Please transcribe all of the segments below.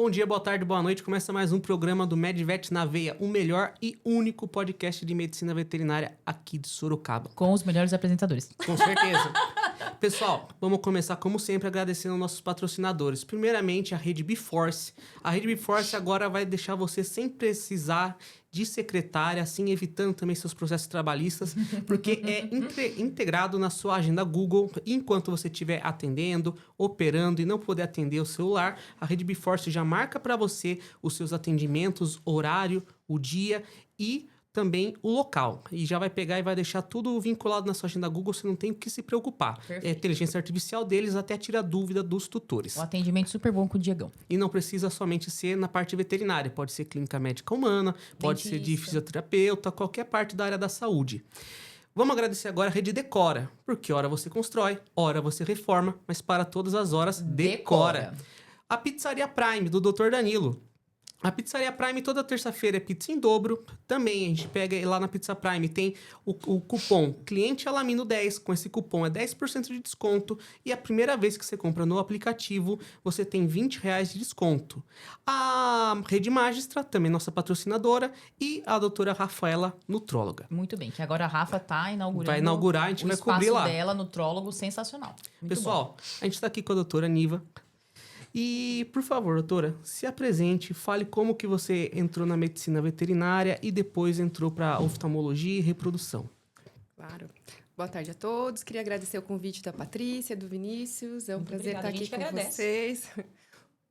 Bom dia, boa tarde, boa noite. Começa mais um programa do MedVet na Veia, o melhor e único podcast de medicina veterinária aqui de Sorocaba. Com os melhores apresentadores. Com certeza. Pessoal, vamos começar, como sempre, agradecendo aos nossos patrocinadores. Primeiramente, a Rede Biforce. A Rede Biforce agora vai deixar você sem precisar de secretária, assim evitando também seus processos trabalhistas, porque é integrado na sua agenda Google. Enquanto você estiver atendendo, operando e não puder atender o celular, a Rede Biforce já marca para você os seus atendimentos, horário, o dia e também o local. E já vai pegar e vai deixar tudo vinculado na sua agenda Google, você não tem o que se preocupar. Perfeito. É a inteligência artificial deles até tira dúvida dos tutores. Um atendimento super bom com o Diegão. E não precisa somente ser na parte veterinária, pode ser clínica médica humana, pode ser de fisioterapeuta, qualquer parte da área da saúde. Vamos agradecer agora a Rede Decora, porque hora você constrói, hora você reforma, mas para todas as horas, decora. A Pizzaria Prime, do Dr. Danilo. A Pizzaria Prime toda terça-feira é pizza em dobro. Também a gente pega lá na Pizza Prime, tem o cupom Cliente Alamino 10. Com esse cupom é 10% de desconto. E a primeira vez que você compra no aplicativo, você tem R$20 de desconto. A Rede Magistra, também nossa patrocinadora. E a doutora Rafaela, nutróloga. Muito bem, que agora a Rafa tá inaugurando. Vai inaugurar, a gente vai cobrir lá. O espaço dela, nutrólogo, sensacional. Muito Pessoal, bom. a gente tá aqui com a doutora Niva. E, por favor, doutora, se apresente, fale como que você entrou na medicina veterinária e depois entrou para oftalmologia e reprodução. Claro. Boa tarde a todos. Queria agradecer o convite da Patrícia, do Vinícius. É um prazer estar aqui com vocês.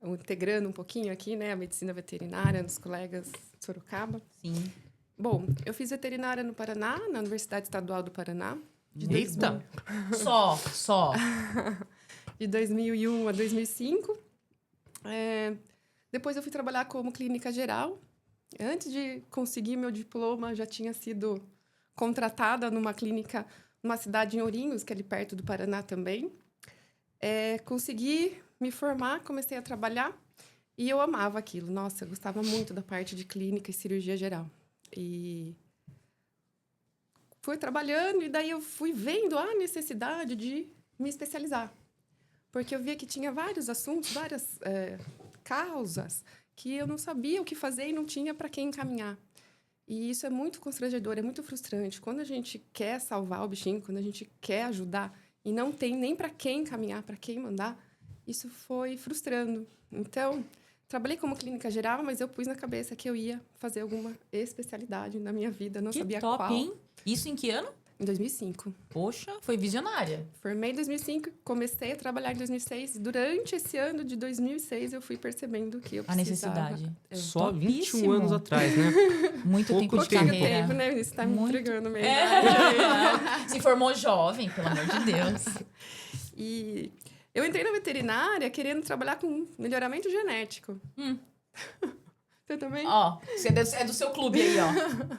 Integrando um pouquinho aqui, né, a medicina veterinária nos colegas de Sorocaba. Sim. Bom, eu fiz veterinária no Paraná, na Universidade Estadual do Paraná. Eita! Só. De 2001 a 2005. Depois eu fui trabalhar como clínica geral. Antes de conseguir meu diploma, já tinha sido contratada numa clínica, numa cidade em Ourinhos, que é ali perto do Paraná também. Consegui me formar, comecei a trabalhar e eu amava aquilo. Nossa, eu gostava muito da parte de clínica e cirurgia geral. E fui trabalhando e daí eu fui vendo a necessidade de me especializar. Porque eu via que tinha vários assuntos, várias causas que eu não sabia o que fazer e não tinha para quem encaminhar. E isso é muito constrangedor, é muito frustrante. Quando a gente quer salvar o bichinho, quando a gente quer ajudar e não tem nem para quem encaminhar, para quem mandar, isso foi frustrando. Então, trabalhei como clínica geral, mas eu pus na cabeça que eu ia fazer alguma especialidade na minha vida, não sabia top, qual. Hein? Isso em que ano? Em 2005. Poxa, foi visionária. Formei em 2005, comecei a trabalhar em 2006. Durante esse ano de 2006, eu fui percebendo que eu precisava... A necessidade. Só Topíssimo. 21 anos atrás, né? Muito Pouco tempo de tempo. carreira. tempo, né? Você tá me entregando mesmo. Se formou jovem, pelo amor de Deus. E eu entrei na veterinária querendo trabalhar com melhoramento genético. Você também? Ó, você é do seu clube aí, ó.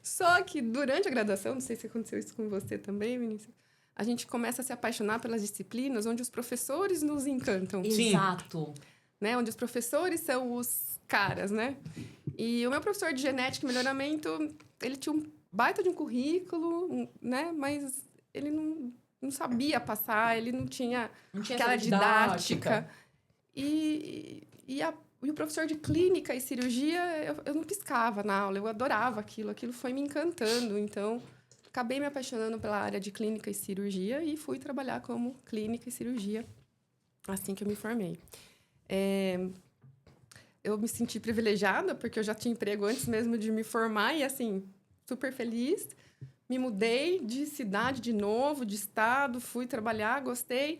Só que durante a graduação, não sei se aconteceu isso com você também, Vinícius, a gente começa a se apaixonar pelas disciplinas onde os professores nos encantam. Sim. Exato. Né? Onde os professores são os caras, né? E o meu professor de genética e melhoramento, ele tinha um baita de um currículo, né? Mas ele não sabia passar, ele não tinha aquela didática. E o professor de clínica e cirurgia, eu não piscava na aula, eu adorava aquilo foi me encantando. Então, acabei me apaixonando pela área de clínica e cirurgia e fui trabalhar como clínica e cirurgia assim que eu me formei. Eu me senti privilegiada, porque eu já tinha emprego antes mesmo de me formar e, assim, super feliz. Me mudei de cidade de novo, de estado, fui trabalhar, gostei,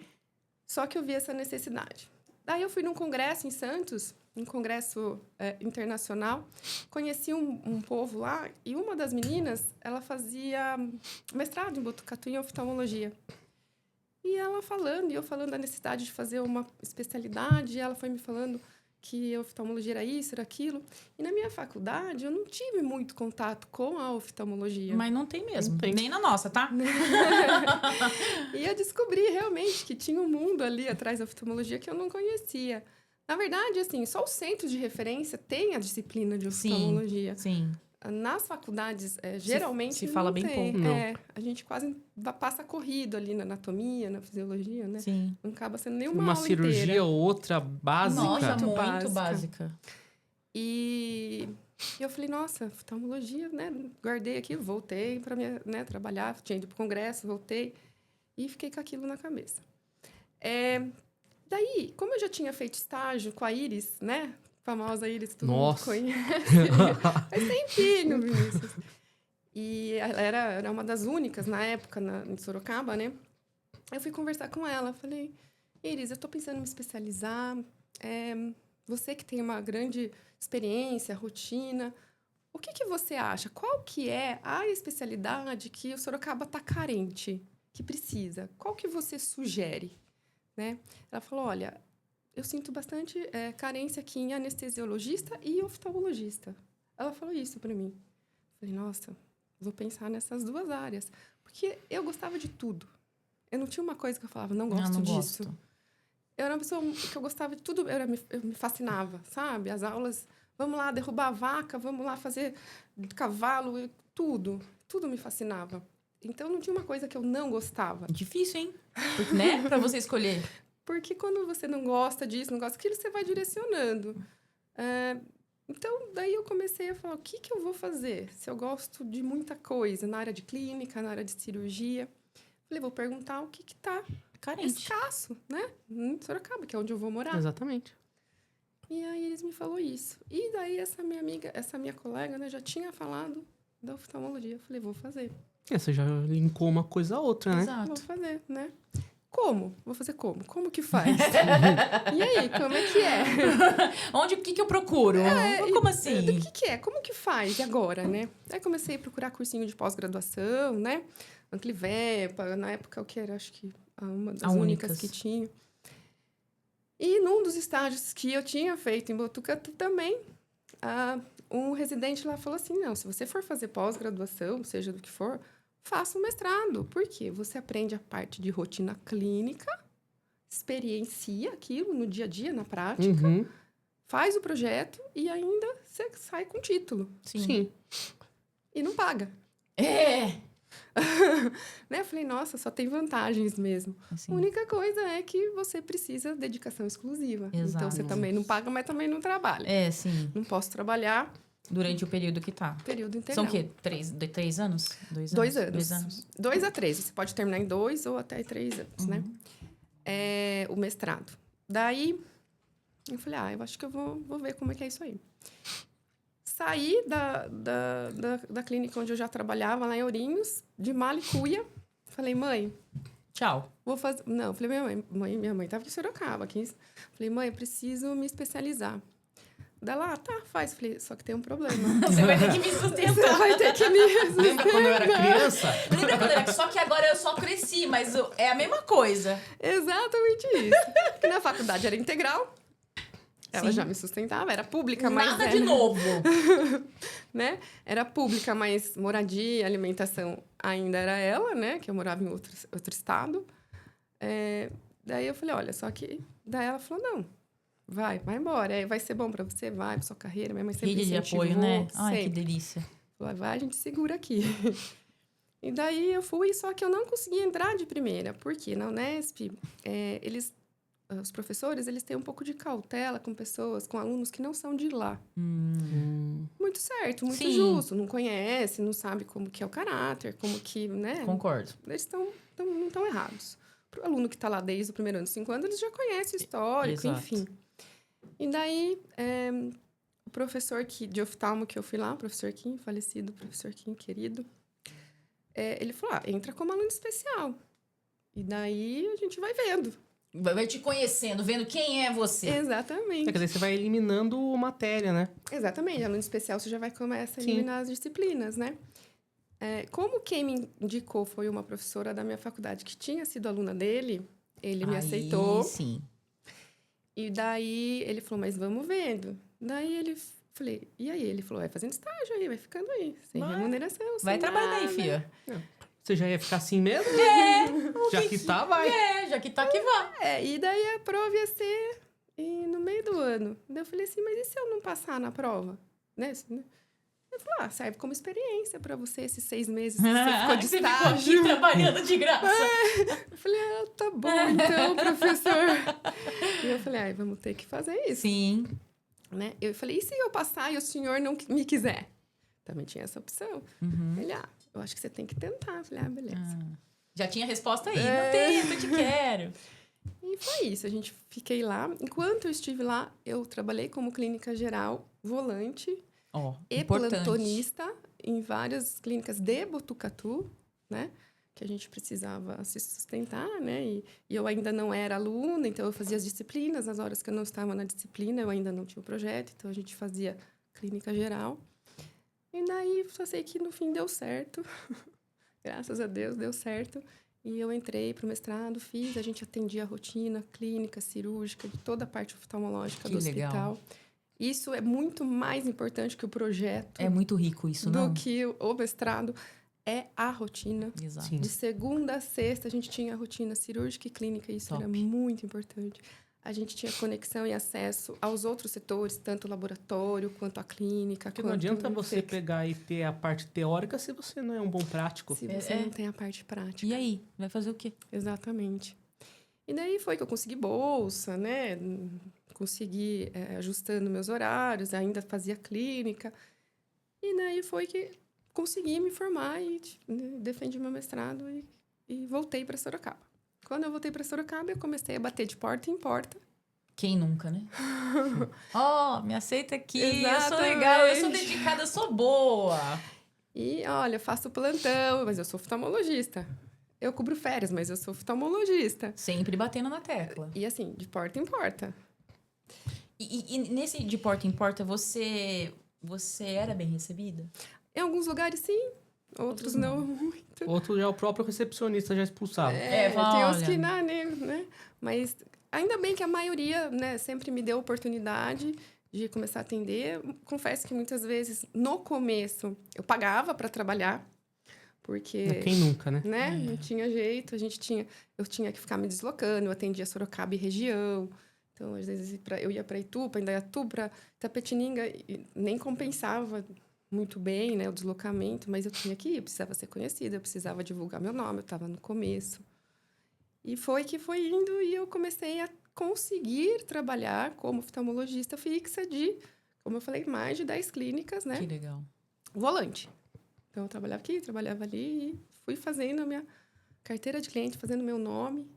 só que eu vi essa necessidade. Daí eu fui num congresso em Santos, um congresso internacional, conheci um povo lá e uma das meninas, ela fazia mestrado em Botucatu em oftalmologia. E ela falando, e eu falando da necessidade de fazer uma especialidade, e ela foi me falando que a oftalmologia era isso, era aquilo. E na minha faculdade, eu não tive muito contato com a oftalmologia. Mas não tem mesmo, Não tem. nem na nossa, tá? E eu descobri realmente que tinha um mundo ali atrás da oftalmologia que eu não conhecia. Na verdade, assim, só os centros de referência têm a disciplina de oftalmologia. Sim. nas faculdades, geralmente se fala não bem tem. pouco. A gente quase passa corrido ali na anatomia, na fisiologia, né? Sim. Não acaba sendo nenhuma Uma aula cirurgia inteira. ou outra básica. Nossa, Muito muito básica. básica. E eu falei, nossa, oftalmologia, né? Guardei aquilo, voltei para trabalhar, tinha ido para o congresso, voltei e fiquei com aquilo na cabeça. Daí, como eu já tinha feito estágio com a Iris, né? Famosa Iris, todo mundo conhece. Faz tempinho, Vinícius. E ela era uma das únicas na época em Sorocaba, né? Eu fui conversar com ela, falei, Iris, eu tô pensando em me especializar. Você que tem uma grande experiência, rotina, o que você acha? Qual que é a especialidade que o Sorocaba tá carente, que precisa? Qual que você sugere? Né? Ela falou, olha, eu sinto bastante carência aqui em anestesiologista e oftalmologista. Ela falou isso para mim. Falei, nossa, vou pensar nessas duas áreas. Porque eu gostava de tudo. Eu não tinha uma coisa que eu falava, não gosto disso. Eu era uma pessoa que eu gostava de tudo, eu me fascinava, sabe? As aulas, vamos lá derrubar a vaca, vamos lá fazer cavalo, tudo me fascinava. Então, não tinha uma coisa que eu não gostava. Difícil, hein? Porque, né? Pra você escolher. Porque quando você não gosta disso, não gosta daquilo, você vai direcionando. Então, daí eu comecei a falar, o que eu vou fazer? Se eu gosto de muita coisa, na área de clínica, na área de cirurgia. Falei, vou perguntar o que tá carente, escasso, né? Em Sorocaba, que é onde eu vou morar. Exatamente. E aí, eles me falou isso. E daí, essa minha colega, né, já tinha falado da oftalmologia. Eu falei, vou fazer. Você já linkou uma coisa a outra, né? Exato. Vou fazer, né? Como? Vou fazer como? Como que faz? E aí, como é que é? O que eu procuro? Como assim? Do que é? Como que faz agora, né? Aí comecei a procurar cursinho de pós-graduação, né? Anclivepa, na época, o que era? Acho que uma das únicas que tinha. E num dos estágios que eu tinha feito em Botucatu também, um residente lá falou assim, não, se você for fazer pós-graduação, seja do que for, faça um mestrado. Por quê? Você aprende a parte de rotina clínica, experiencia aquilo no dia a dia, na prática, faz o projeto e ainda você sai com título. Sim. E não paga. Né? Eu falei, nossa, só tem vantagens mesmo. Assim. A única coisa é que você precisa de dedicação exclusiva. Exato. Então, você também não paga, mas também não trabalha. Sim. Não posso trabalhar... Durante o período que tá. Período integral. São o quê? 3 anos? 2 anos? 2 anos. 2 anos. 2 a 3. Você pode terminar em 2 ou até 3 anos, né? O mestrado. Daí, eu falei, eu acho que eu vou ver como é que é isso aí. Saí da clínica onde eu já trabalhava, lá em Ourinhos, de mala e cuia. Falei, mãe... Tchau. Vou fazer... Não, falei, minha mãe estava em Sorocaba. Aqui. Falei, mãe, eu preciso me especializar. Dela, tá, faz. Falei, só que tem um problema. Você vai ter que me sustentar. Você vai ter que me sustentar. Lembra quando eu era criança? Lembra quando era... Só que agora eu só cresci, mas é a mesma coisa. Exatamente isso. Porque na faculdade era integral. Ela já me sustentava. Era pública, mas... Nada de novo. Né? Era pública, mas moradia, alimentação ainda era ela, né? Que eu morava em outro estado. Daí eu falei, olha, só que... Daí ela falou, não. Vai embora. Vai ser bom pra você, vai pra sua carreira. Minha mãe sempre Rede de incentivou, apoio, né? Ai, sempre. que delícia. Vai, a gente segura aqui. E daí eu fui, só que eu não consegui entrar de primeira. Porque na Unesp, os professores, eles têm um pouco de cautela com pessoas, com alunos que não são de lá. Muito certo, muito Sim. justo. Não conhece, não sabe como que é o caráter, como que, né? Concordo. Eles não estão errados. Pro aluno que está lá desde o primeiro ano, 5 anos, eles já conhecem o histórico, Exato. enfim. E daí, o professor de oftalmo que eu fui lá, o professor Kim, falecido, professor Kim, querido, ele falou, entra como aluno especial. E daí, a gente vai vendo. Vai te conhecendo, vendo quem é você. Exatamente. Quer dizer, você vai eliminando matéria, né? Exatamente. Aluno especial, você já vai começar a eliminar as disciplinas, né? Como quem me indicou foi uma professora da minha faculdade que tinha sido aluna dele, ele me aceitou. Sim. E daí, ele falou, mas vamos vendo. Daí, falei, e aí? Ele falou, vai fazendo estágio aí, vai ficando aí, sem remuneração, Vai sem trabalhar aí, nada. filha. Você já ia ficar assim mesmo? Já que tá, vai. Já que tá, que vá. E daí a prova ia ser no meio do ano. Daí eu falei assim, mas e se eu não passar na prova? Né? Eu falei, serve como experiência para você esses 6 meses que você ficou de Você ficou estágio. aqui trabalhando de graça. Eu falei, tá bom então, professor. E eu falei, vamos ter que fazer isso. Sim. Né? Eu falei, e se eu passar e o senhor não me quiser? Também tinha essa opção. Ele, eu acho que você tem que tentar. Eu falei, beleza. Já tinha a resposta aí. Não tenta, eu te quero. E foi isso, fiquei lá. Enquanto eu estive lá, eu trabalhei como clínica geral, volante e importante. plantonista em várias clínicas de Botucatu, né? Que a gente precisava se sustentar, né? E eu ainda não era aluna, então eu fazia as disciplinas. Nas horas que eu não estava na disciplina, eu ainda não tinha o projeto, então a gente fazia clínica geral. E daí, só sei que no fim deu certo. Graças a Deus, deu certo. E eu entrei para o mestrado, a gente atendia a rotina clínica, cirúrgica, de toda a parte oftalmológica do hospital. Isso é muito mais importante que o projeto. É muito rico isso, não? Do que o mestrado. É a rotina. Exato. De segunda a sexta, a gente tinha a rotina cirúrgica e clínica. Isso era muito importante. A gente tinha conexão e acesso aos outros setores, tanto o laboratório quanto a clínica. Porque não adianta você pegar e ter a parte teórica se você não é um bom prático. Se você não tem a parte prática. E aí? Vai fazer o quê? Exatamente. E daí foi que eu consegui bolsa, né? Consegui ajustando meus horários, ainda fazia clínica. E daí foi que consegui me formar e defendi meu mestrado e voltei para Sorocaba. Quando eu voltei para Sorocaba, eu comecei a bater de porta em porta. Quem nunca, né? Me aceita aqui, Exatamente. Eu sou legal, eu sou dedicada, eu sou boa. E, olha, eu faço plantão, mas eu sou oftalmologista. Eu cubro férias, mas eu sou oftalmologista. Sempre batendo na tecla. E assim, de porta em porta. E nesse de porta em porta, você era bem recebida? Em alguns lugares, sim. Outros não muito. Outro já o próprio recepcionista já expulsava. Tem uns que não, né? Mas ainda bem que a maioria, né, sempre me deu oportunidade de começar a atender. Confesso que muitas vezes, no começo, eu pagava para trabalhar. Porque... Quem nunca, né? Não tinha jeito. Eu tinha que ficar me deslocando. Eu atendia Sorocaba e região. Então, às vezes, eu ia para Itupa, Indaiatuba, Itapetininga. E nem compensava muito bem, né, o deslocamento, mas eu tinha que ir, eu precisava ser conhecida, eu precisava divulgar meu nome, eu estava no começo. E foi que foi indo e eu comecei a conseguir trabalhar como oftalmologista fixa de, como eu falei, mais de 10 clínicas, né? Que legal. Volante. Então, eu trabalhava aqui, trabalhava ali e fui fazendo a minha carteira de cliente, fazendo meu nome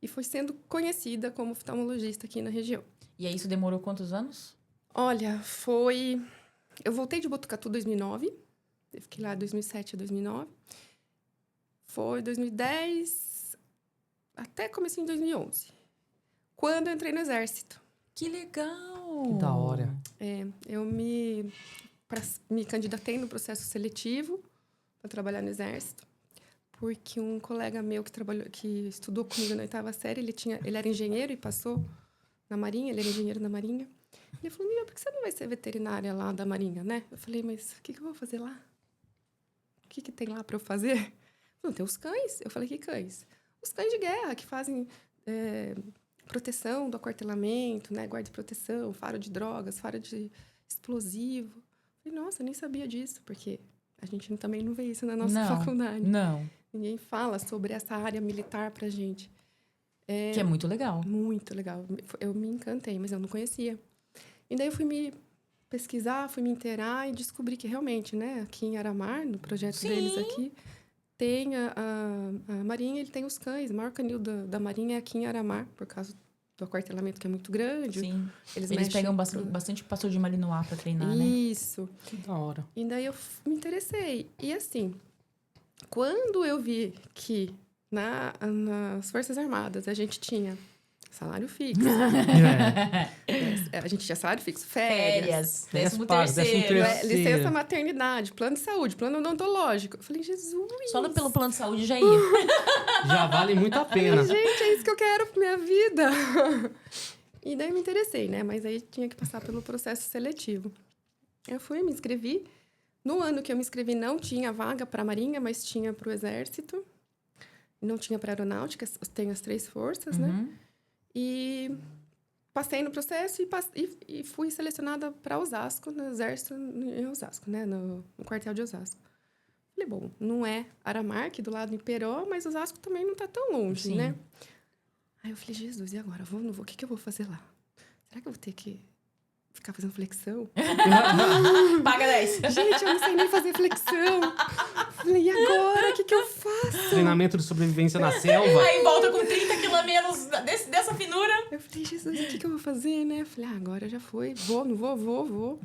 e fui sendo conhecida como oftalmologista aqui na região. E aí, isso demorou quantos anos? Olha, eu voltei de Botucatu em 2009. Eu fiquei lá de 2007 a 2009. Foi 2010 até comecei em 2011. Quando eu entrei no Exército. Que legal! Que da hora. Eu me candidatei no processo seletivo para trabalhar no Exército. Porque um colega meu que estudou comigo na 8ª série, ele era engenheiro e passou na Marinha. Ele era engenheiro da Marinha. Ele falou, Mia, por que você não vai ser veterinária lá da Marinha, né? Eu falei, mas o que eu vou fazer lá? O que tem lá para eu fazer? Não, tem os cães. Eu falei, que cães? Os cães de guerra, que fazem proteção do aquartelamento, né? Guarda de proteção, faro de drogas, faro de explosivo. Eu falei, nossa, eu nem sabia disso, porque a gente também não vê isso na nossa faculdade. Não. Ninguém fala sobre essa área militar pra gente. Que é muito legal. Muito legal. Eu me encantei, mas eu não conhecia. E daí eu fui me pesquisar, fui me inteirar e descobri que realmente, né, aqui em Aramar, no projeto deles aqui, tem a Marinha, ele tem os cães. O maior canil da Marinha é aqui em Aramar, por causa do aquartelamento que é muito grande. Sim. Eles pegam bastante pastor de Malinois para treinar, né? Isso. Que da hora. E daí eu me interessei. E assim, quando eu vi que nas Forças Armadas a gente tinha salário fixo. A gente tinha salário fixo, férias. 13º. Licença maternidade, plano de saúde, plano odontológico. Eu falei, Jesus! Só pelo plano de saúde já ia. Já vale muito a pena. Gente, é isso que eu quero pra minha vida. E daí me interessei, né? Mas aí tinha que passar pelo processo seletivo. Eu fui, me inscrevi. No ano que eu me inscrevi, não tinha vaga para a Marinha, mas tinha para o Exército. Não tinha para a Aeronáutica, tem as 3 forças, né? E passei no processo e fui selecionada para Osasco, no Exército, em Osasco, né? No quartel de Osasco. Falei, bom, não é Aramar, aqui do lado de Iperó, mas Osasco também não tá tão longe, Sim. né? Aí eu falei, Jesus, e agora? Vou, não vou? O que eu vou fazer lá? Será que eu vou ter que ficar fazendo flexão? Paga 10. Gente, eu não sei nem fazer flexão. Falei, e agora? O que eu faço? Treinamento de sobrevivência na selva. Aí volta com 30 quilos a menos dessa finura. Eu falei, Jesus, o que eu vou fazer, né? Eu falei, agora já foi. Vou, não vou, vou.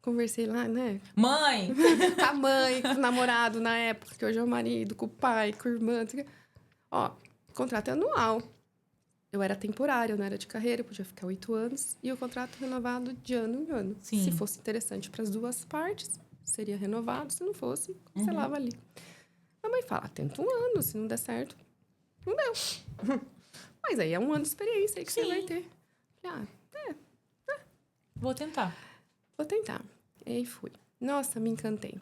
Conversei lá, né? Mãe! Com a mãe, com o namorado na época, que hoje é o marido, com o pai, com a irmã. Não sei o quê. Ó, contrato é anual. Eu era temporária, eu não era de carreira, eu podia ficar 8 anos. E o contrato renovado de ano em ano. Sim. Se fosse interessante para as duas partes, seria renovado. Se não fosse, cancelava ali. A mãe fala, tenta 1 ano, se não der certo, não deu. Mas aí é 1 ano de experiência aí que Sim. você vai ter. Falei, Vou tentar. vou tentar. E aí fui. Nossa, me encantei.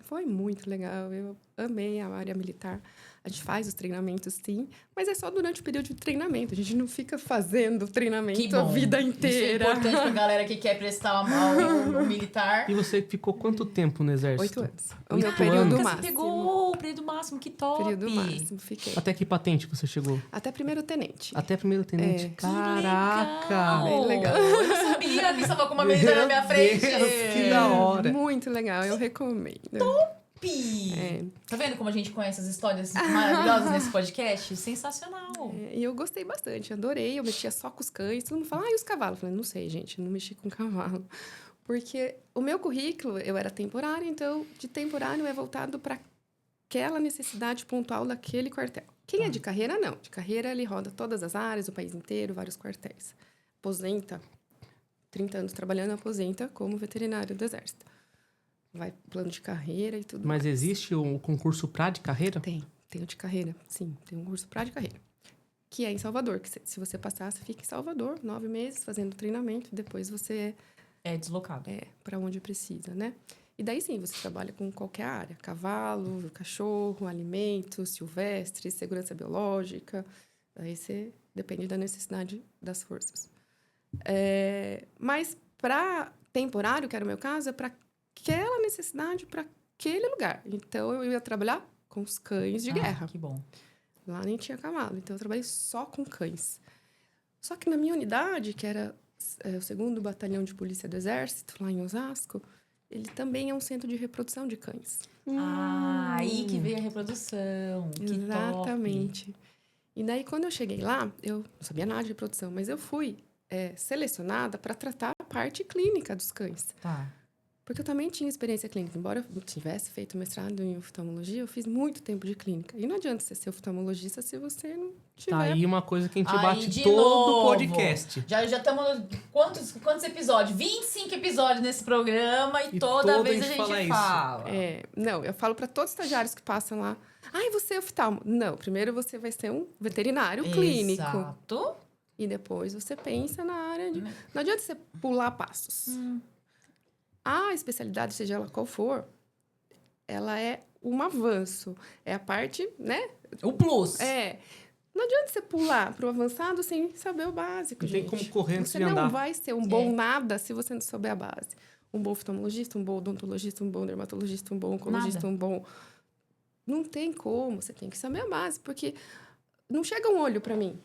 Foi muito legal. Eu amei a área militar. A gente faz os treinamentos, sim, mas é só durante o período de treinamento. A gente não fica fazendo Que treinamento bom. a vida Isso é inteira. importante pra galera que quer prestar o militar. E você ficou quanto tempo no exército? 8 anos. O 8 meu período anos. Você máximo. pegou o período máximo, que top. Período máximo, fiquei. Até que patente você chegou? Até primeiro tenente. Até primeiro tenente. É. Caraca! Bem legal. Eu não sabia que estava com uma medalha na minha frente. Deus, que da hora. Muito legal, eu recomendo. Pi. É. Tá vendo como a gente conhece as histórias maravilhosas nesse podcast? Sensacional. E eu gostei bastante, adorei. Eu mexia só com os cães. Todo mundo fala, e os cavalos? Eu falei, não sei, gente, não mexi com cavalo. Porque o meu currículo, eu era temporário, então, de temporário é voltado para aquela necessidade pontual daquele quartel. Quem é de carreira, não. De carreira, ele roda todas as áreas, o país inteiro, vários quartéis. Aposenta, 30 anos trabalhando, aposenta como veterinário do Exército. Vai plano de carreira e tudo Mas mais. existe um concurso pra de carreira? Tem o de carreira, sim. Tem um curso pra de carreira. Que é em Salvador. Que se você passar, você fica em Salvador, 9 meses, fazendo treinamento. Depois você É deslocado. para onde precisa, né? E daí, sim, você trabalha com qualquer área. Cavalo, cachorro, alimentos, silvestres, segurança biológica. Aí você depende da necessidade das forças. Mas para temporário, que era o meu caso, é para aquela necessidade, para aquele lugar. Então, eu ia trabalhar com os cães de guerra. Que bom. Lá nem tinha cavalo, então eu trabalhei só com cães. Só que na minha unidade, que era o 2º Batalhão de Polícia do Exército, lá em Osasco, ele também é um centro de reprodução de cães. Aí que veio a reprodução. Que Exatamente. E daí, quando eu cheguei lá, eu não sabia nada de reprodução, mas eu fui selecionada para tratar a parte clínica dos cães. top. Tá. Porque eu também tinha experiência clínica. Embora eu tivesse feito mestrado em oftalmologia, eu fiz muito tempo de clínica. E não adianta você ser oftalmologista se você não tiver... Tá aí uma coisa que a gente Aí, bate de todo novo. podcast. Já estamos... Quantos episódios? 25 episódios nesse programa e toda vez a gente fala. Não, eu falo para todos os estagiários que passam lá. Ai, você é oftalmo. Não, primeiro você vai ser um veterinário clínico. Exato. E depois você pensa na área de... Não adianta você pular passos. A especialidade, seja ela qual for, ela é um avanço. É a parte, né? O plus. Não adianta você pular pro avançado sem saber o básico, Não tem gente. como correr antes Você de não andar. vai ser um bom nada se você não souber a base. Um bom oftalmologista, um bom odontologista, um bom dermatologista, um bom oncologista, Nada. um bom... Não tem como, você tem que saber a base, porque não chega um olho para mim.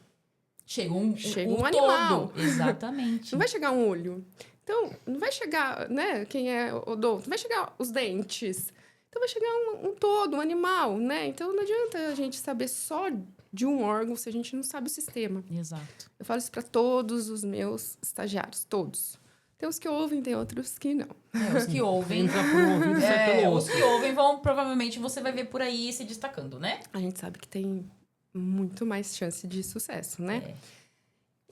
Chega um Chega animal. todo. Exatamente. Não vai chegar um olho. Então, não vai chegar, né? Quem é odonto, não vai chegar os dentes. Então, vai chegar um todo, um animal, né? Então, não adianta a gente saber só de um órgão se a gente não sabe o sistema. Exato. Eu falo isso para todos os meus estagiários, todos. Tem uns que ouvem, tem outros que não. Os que ouvem. Entra por um ouvido e sai pelo Os outro. que ouvem vão, provavelmente, você vai ver por aí se destacando, né? A gente sabe que tem muito mais chance de sucesso, né? É.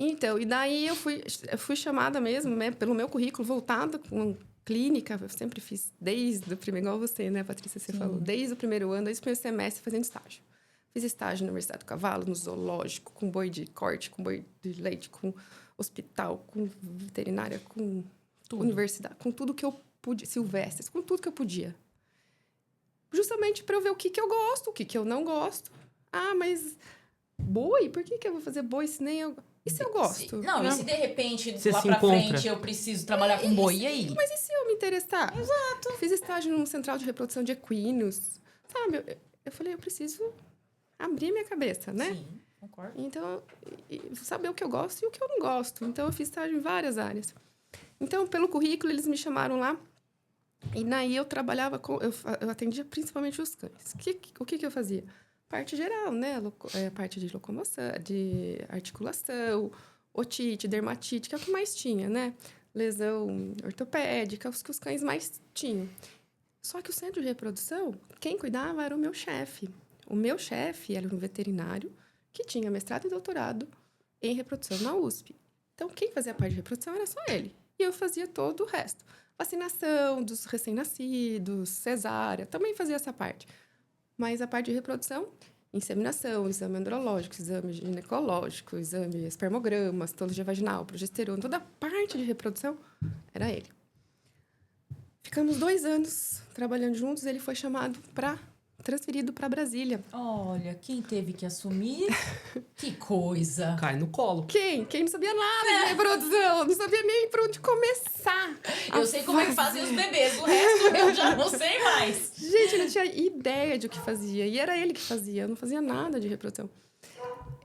Então, e daí eu fui chamada mesmo, né, pelo meu currículo voltado com clínica. Eu sempre fiz desde o primeiro, igual você, né, Patrícia, você falou, desde o primeiro ano, desde o primeiro semestre fazendo estágio. Fiz estágio na Universidade do Cavalo, no zoológico, com boi de corte, com boi de leite, com hospital, com veterinária, com universidade, com tudo que eu podia, silvestres, com tudo que eu podia. Justamente para eu ver o que eu gosto, o que eu não gosto. Ah, mas boi? Por que eu vou fazer boi se nem eu... E se eu gosto? Não, e se de repente, Você lá se pra encontra. frente, eu preciso trabalhar com boi, e aí? Mas e se eu me interessar? Exato. Fiz estágio num central de reprodução de equinos. Sabe, eu falei, eu preciso abrir minha cabeça, né? Sim, concordo. Então, saber o que eu gosto e o que eu não gosto. Então, eu fiz estágio em várias áreas. Então, pelo currículo, eles me chamaram lá. E daí eu trabalhava com... Eu atendia principalmente os cães. O que eu fazia? Parte geral, né? Parte de locomoção, de articulação, otite, dermatite, que é o que mais tinha, né? Lesão ortopédica, os que os cães mais tinham. Só que o centro de reprodução, quem cuidava era o meu chefe. O meu chefe era um veterinário que tinha mestrado e doutorado em reprodução na USP. Então, quem fazia parte de reprodução era só ele. E eu fazia todo o resto. Vacinação dos recém-nascidos, cesárea, também fazia essa parte. Mas a parte de reprodução, inseminação, exame andrológico, exame ginecológico, exame espermograma, citologia vaginal, progesterona, toda a parte de reprodução era ele. Ficamos 2 anos trabalhando juntos, ele foi transferido para Brasília. Olha, quem teve que assumir? Que coisa! Cai no colo. Quem não sabia nada de reprodução, não sabia nem por onde começar. Eu sei como é que fazem os bebês, o resto eu já não sei mais. Gente, eu não tinha ideia de o que fazia. E era ele que fazia, eu não fazia nada de reprodução.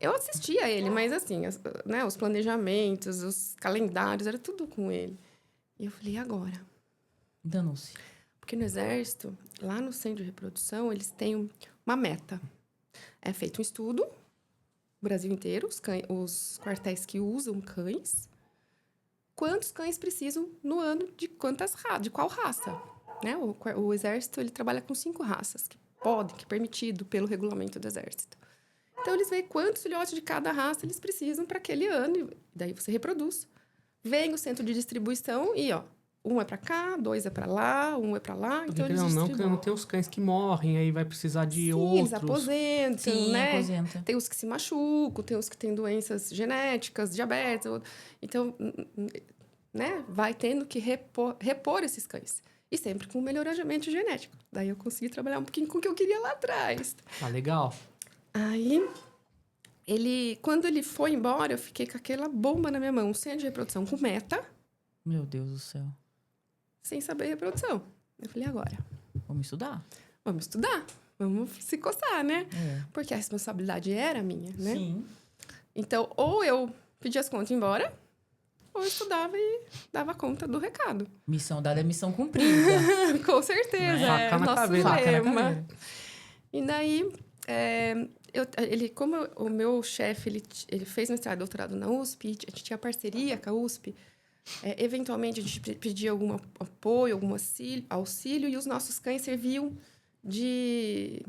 Eu assistia a ele, mas assim, né, os planejamentos, os calendários, era tudo com ele. E eu falei, e agora? Danou-se. Porque no Exército, lá no centro de reprodução, eles têm uma meta. É feito um estudo, o Brasil inteiro, os quartéis que usam cães, quantos cães precisam no ano de qual raça. Né? O Exército ele trabalha com 5 raças, que é permitido pelo regulamento do Exército. Então, eles veem quantos filhotes de cada raça eles precisam para aquele ano, e daí você reproduz. Vem o centro de distribuição e, um é para cá, 2 é para lá, 1 é para lá. Porque então, eles distribuem. não tem os cães que morrem, aí vai precisar de outros. Eles aposentam, Sim, né? aposenta. Tem os que se machucam, tem os que têm doenças genéticas, diabetes. Então, né? Vai tendo que repor esses cães. E sempre com melhoramento genético. Daí eu consegui trabalhar um pouquinho com o que eu queria lá atrás. Tá legal. Aí, quando ele foi embora, eu fiquei com aquela bomba na minha mão. Um centro de reprodução com meta. Meu Deus do céu. Sem saber reprodução. Eu falei, agora? Vamos estudar. Vamos estudar. Vamos se coçar, né? É. Porque a responsabilidade era minha, né? Sim. Então, ou eu pedia as contas e ia embora, ou eu estudava e dava conta do recado. Missão dada é missão cumprida. Com certeza. Faca na nosso caveira. Faca na lema. caveira. E daí, como o meu chefe, ele fez mestrado e doutorado na USP, a gente tinha parceria com a USP, eventualmente a gente pedia algum apoio, algum auxílio, e os nossos cães serviam de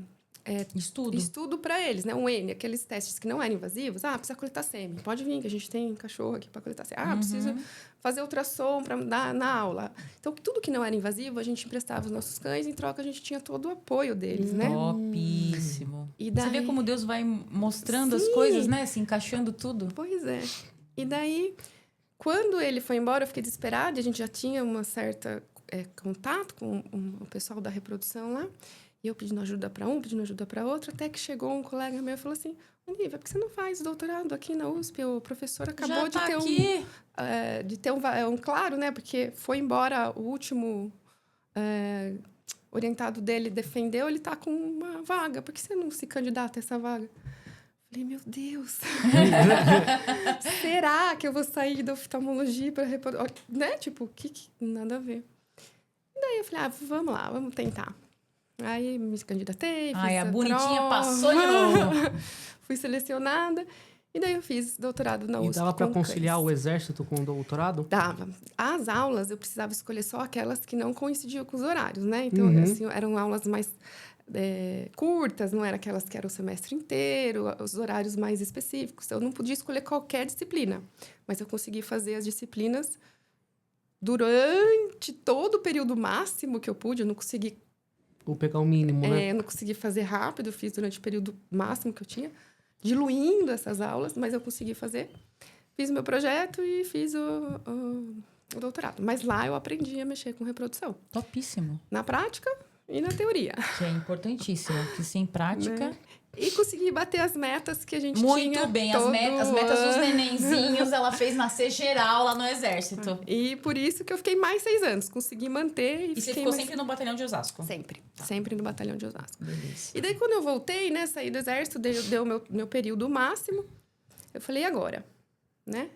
estudo para eles, né? Um N, aqueles testes que não eram invasivos. Precisa coletar sêmen. Pode vir, que a gente tem cachorro aqui para coletar sêmen. Precisa fazer ultrassom para dar na aula. Então, tudo que não era invasivo, a gente emprestava os nossos cães. Em troca, a gente tinha todo o apoio deles, né? Topíssimo. E daí... Você vê como Deus vai mostrando Sim. as coisas, né? Se encaixando tudo. Pois é. E daí, quando ele foi embora, eu fiquei desesperada. A gente já tinha uma certa contato com o pessoal da reprodução lá. E eu pedindo ajuda para um, pedindo ajuda para outro, até que chegou um colega meu e falou assim, Olivia, por que você não faz doutorado aqui na USP? O professor acabou Já tá de ter um claro, né? Porque foi embora o último orientado dele, defendeu, ele tá com uma vaga. Por que você não se candidata a essa vaga? Falei, meu Deus. Será que eu vou sair da oftalmologia para reproduzir? Né? Tipo, nada a ver. E daí eu falei, vamos lá, vamos tentar. Aí me candidatei, fiz a bonitinha passou de novo. Fui selecionada. E daí eu fiz doutorado na USP. E dava para conciliar o exército com o doutorado? Dava. As aulas, eu precisava escolher só aquelas que não coincidiam com os horários, né? Então, assim, eram aulas mais curtas, não eram aquelas que eram o semestre inteiro, os horários mais específicos. Eu não podia escolher qualquer disciplina. Mas eu consegui fazer as disciplinas durante todo o período máximo que eu pude. Eu não consegui... Vou pegar o mínimo, né? Eu não consegui fazer rápido, eu fiz durante o período máximo que eu tinha, diluindo essas aulas, mas eu consegui fazer. Fiz o meu projeto e fiz o doutorado. Mas lá eu aprendi a mexer com reprodução. Topíssimo. Na prática e na teoria. Que é importantíssimo, que sem prática... Né? E consegui bater as metas que a gente tinha. Muito bem, as metas dos nenenzinhos, ela fez nascer geral lá no Exército. E por isso que eu fiquei mais 6 anos. Consegui manter. E você ficou sempre no batalhão de Osasco? Sempre. Sempre no batalhão de Osasco. Beleza. E daí, quando eu voltei, né, saí do Exército, deu o meu período máximo. Eu falei, e agora? Né?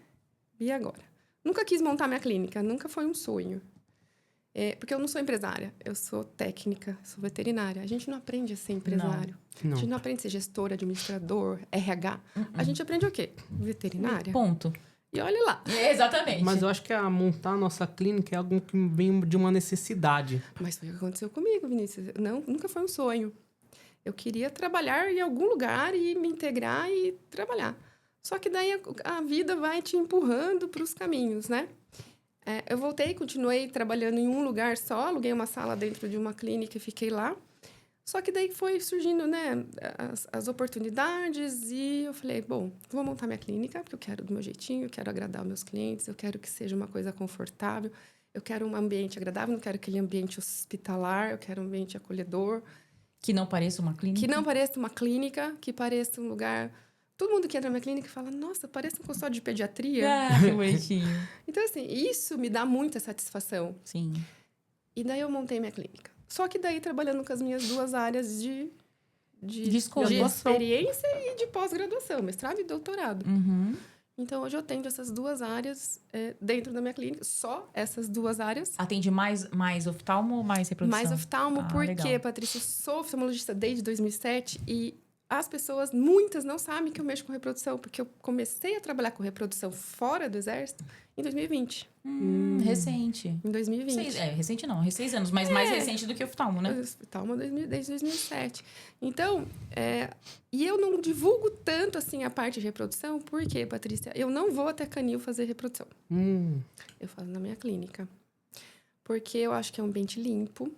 E agora? Nunca quis montar minha clínica, nunca foi um sonho. Porque eu não sou empresária, eu sou técnica, sou veterinária. A gente não aprende a ser empresário. Não. A gente não aprende a ser gestor, administrador, RH. A gente aprende o quê? Veterinária. Ponto. E olha lá. Exatamente. Mas eu acho que montar a nossa clínica é algo que vem de uma necessidade. Mas foi o que aconteceu comigo, Vinícius. Não, nunca foi um sonho. Eu queria trabalhar em algum lugar e me integrar e trabalhar. Só que daí a vida vai te empurrando para os caminhos, né? Eu voltei, continuei trabalhando em um lugar só, aluguei uma sala dentro de uma clínica e fiquei lá. Só que daí foi surgindo, né, as oportunidades e eu falei, bom, vou montar minha clínica, porque eu quero do meu jeitinho, eu quero agradar os meus clientes, eu quero que seja uma coisa confortável, eu quero um ambiente agradável, não quero aquele ambiente hospitalar, eu quero um ambiente acolhedor. Que não pareça uma clínica? Que não pareça uma clínica, que pareça um lugar... Todo mundo que entra na minha clínica fala, nossa, parece um consultório de pediatria. Ah, que bonitinho. Então, assim, isso me dá muita satisfação. Sim. E daí eu montei minha clínica. Só que daí trabalhando com as minhas 2 áreas de experiência e de pós-graduação, mestrado e doutorado. Uhum. Então, hoje eu atendo essas 2 áreas dentro da minha clínica. Só essas 2 áreas. Atende mais oftalmo ou mais reprodução? Mais oftalmo, porque, legal. Patrícia, eu sou oftalmologista desde 2007 e as pessoas, muitas, não sabem que eu mexo com reprodução, porque eu comecei a trabalhar com reprodução fora do Exército em 2020. Recente. Em 2020. Recente não, 6 anos, mas mais recente do que oftalmo, né? Oftalmo desde 2007. Então, e eu não divulgo tanto, assim, a parte de reprodução, porque, Patrícia, eu não vou até canil fazer reprodução. Eu faço na minha clínica. Porque eu acho que é um ambiente limpo.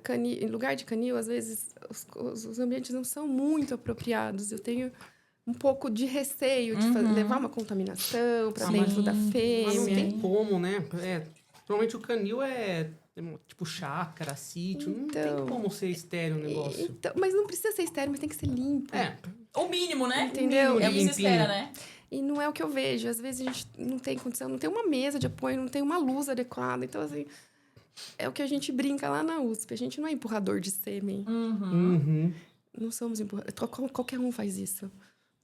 Em lugar de canil, às vezes, os ambientes não são muito apropriados. Eu tenho um pouco de receio de levar uma contaminação para dentro da fêmea. Mas não tem como, né? Normalmente o canil é tipo chácara, sítio. Não tem como ser estéril o negócio. Então, mas não precisa ser estéril, mas tem que ser limpo. O mínimo, né? Entendeu? É o que se espera, né? E não é o que eu vejo. Às vezes a gente não tem condição, não tem uma mesa de apoio, não tem uma luz adequada. Então, assim... É o que a gente brinca lá na USP. A gente não é empurrador de sêmen. Não somos empurradores. Qualquer um faz isso.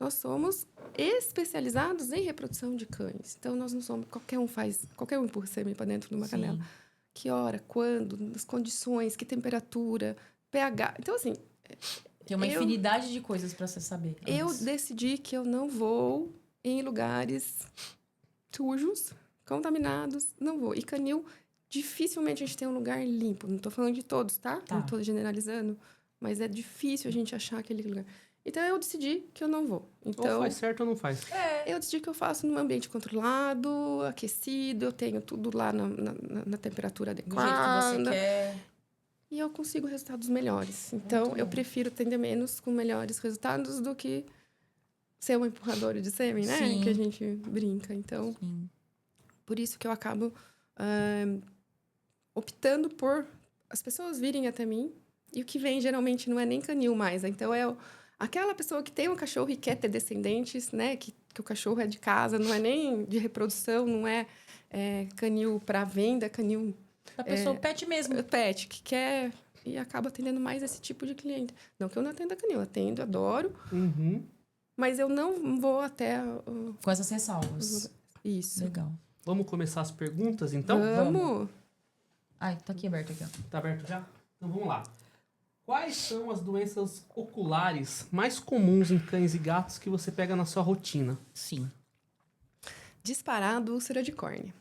Nós somos especializados em reprodução de cães. Então, nós não somos... Qualquer um empurra sêmen para dentro de uma canela. Que hora, quando, nas condições, que temperatura, pH. Então, assim... Tem uma infinidade de coisas para você saber. Eu decidi que eu não vou em lugares sujos, contaminados. Não vou. E canil... Dificilmente a gente tem um lugar limpo. Não estou falando de todos, tá? Não estou generalizando. Mas é difícil a gente achar aquele lugar. Então, eu decidi que eu não vou. Então, ou faz certo ou não faz. Eu decidi que eu faço num ambiente controlado, aquecido. Eu tenho tudo lá na temperatura adequada. Do jeito que você quer. E eu consigo resultados melhores. Então, eu prefiro atender menos com melhores resultados do que ser uma empurradora de sêmen, né? Sim. Que a gente brinca. Então, por isso que eu acabo... optando por as pessoas virem até mim. E o que vem, geralmente, não é nem canil mais. Então, aquela pessoa que tem um cachorro e quer ter descendentes, né? Que o cachorro é de casa, não é nem de reprodução, não é canil para venda, canil... A pessoa pet mesmo. Pet, que quer... E acaba atendendo mais esse tipo de cliente. Não que eu não atenda canil, atendo, adoro. Mas eu não vou até... Com essas ressalvas. Isso. Legal. Vamos começar as perguntas, então? Vamos. Ai, tá aqui aberto aqui, ó. Tá aberto já? Então vamos lá. Quais são as doenças oculares mais comuns em cães e gatos que você pega na sua rotina? Sim. Disparado, úlcera de córnea.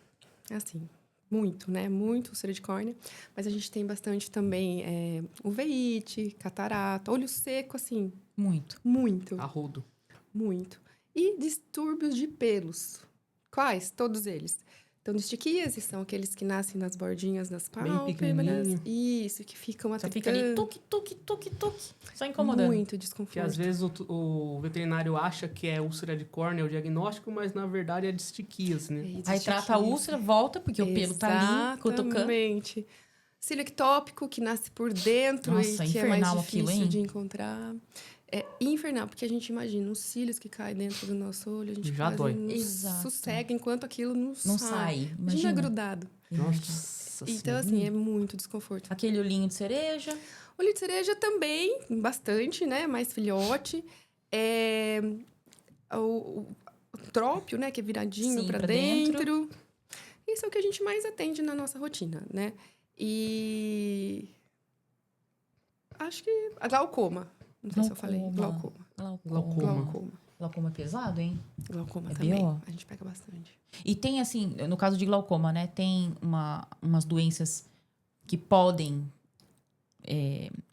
Assim, muito, né? Muito úlcera de córnea. Mas a gente tem bastante também uveíte, catarata, olho seco, assim. Muito. Muito. Arrodo. Muito. E distúrbios de pelos. Quais? Todos eles. Então, distiquíase são aqueles que nascem nas bordinhas das pálpebras. Isso, que ficam Só fica ali, tuque, tuque, tuque, tuque. Só incomodando. Muito desconforto. Que às vezes o veterinário acha que é úlcera de córnea o diagnóstico, mas na verdade é distiquíase, né? É, aí trata a úlcera, volta, porque o pelo tá ali, cutucando. Exatamente. Cílio ectópico, que nasce por dentro. Nossa, e que é mais infernal difícil aquilo, hein? de encontrar. É infernal, porque a gente imagina os cílios que caem dentro do nosso olho, a gente Já quase dói. não sossega enquanto aquilo não sai. Imagina grudado. Nossa Então, assim, é muito desconforto. Aquele olhinho de cereja. Olho de cereja também, bastante, né? Mais filhote. O trópio, né? Que é viradinho para dentro. Isso é o que a gente mais atende na nossa rotina, né? E... acho que a glaucoma. Não sei se eu falei. Glaucoma. Glaucoma é pesado, hein? Glaucoma também. A gente pega bastante. E tem, assim, no caso de glaucoma, né? Tem umas doenças que podem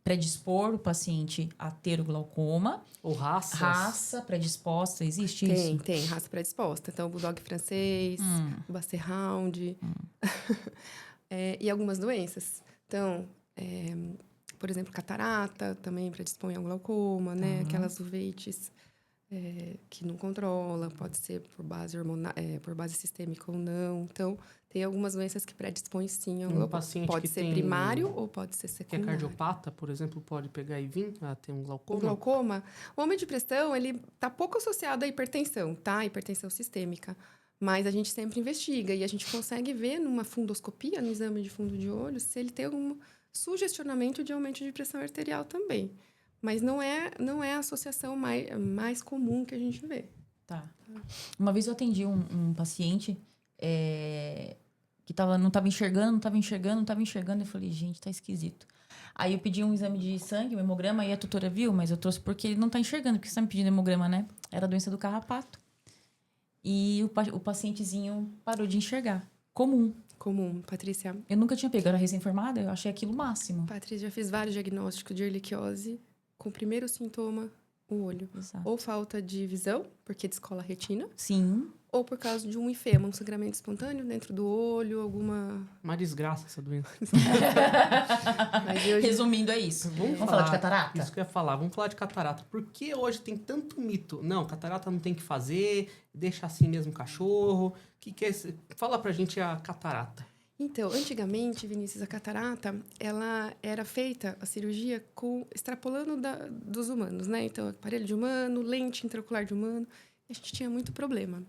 predispor o paciente a ter o glaucoma. Ou raças. Raça predisposta, existe isso? Tem raça predisposta. Então, o bulldog francês, o Basset Hound. E algumas doenças. Então, por exemplo, catarata também predispõe ao glaucoma, né? Aquelas uveites que não controla, pode ser por base hormonal, por base sistêmica ou não. Então, tem algumas doenças que predispõem sim ao glaucoma. Pode ser primário ou pode ser secundário. Que é cardiopata, por exemplo, pode pegar e vir a ter um glaucoma? O glaucoma, o aumento de pressão, ele está pouco associado à hipertensão, tá? Hipertensão sistêmica. Mas a gente sempre investiga e a gente consegue ver numa fundoscopia, no exame de fundo de olho, se ele tem algum sugestionamento de aumento de pressão arterial também. Mas não é a associação mais comum que a gente vê. Tá. Uma vez eu atendi um paciente que não estava enxergando. Eu falei, gente, tá esquisito. Aí eu pedi um exame de sangue, um hemograma, e a tutora viu, mas eu trouxe porque ele não tá enxergando, porque você tá me pedindo hemograma, né? Era a doença do carrapato. E o pacientezinho parou de enxergar. Comum, Patrícia. Eu nunca tinha pego, eu era recém-formada, eu achei aquilo o máximo. Patrícia, já fiz vários diagnósticos de erliquiose com o primeiro sintoma, o olho. Exato. Ou falta de visão, porque descola a retina. Sim. Ou por causa de um ifema, um sangramento espontâneo dentro do olho, alguma... Uma desgraça essa doença. Resumindo, é isso. Vamos falar de catarata? Isso que eu ia falar. Vamos falar de catarata. Por que hoje tem tanto mito? Não, catarata não tem que fazer, deixa assim mesmo o cachorro. Fala pra gente a catarata. Então, antigamente, Vinícius, a catarata, ela era feita, a cirurgia, extrapolando dos humanos, né? Então, aparelho de humano, lente intraocular de humano. A gente tinha muito problema.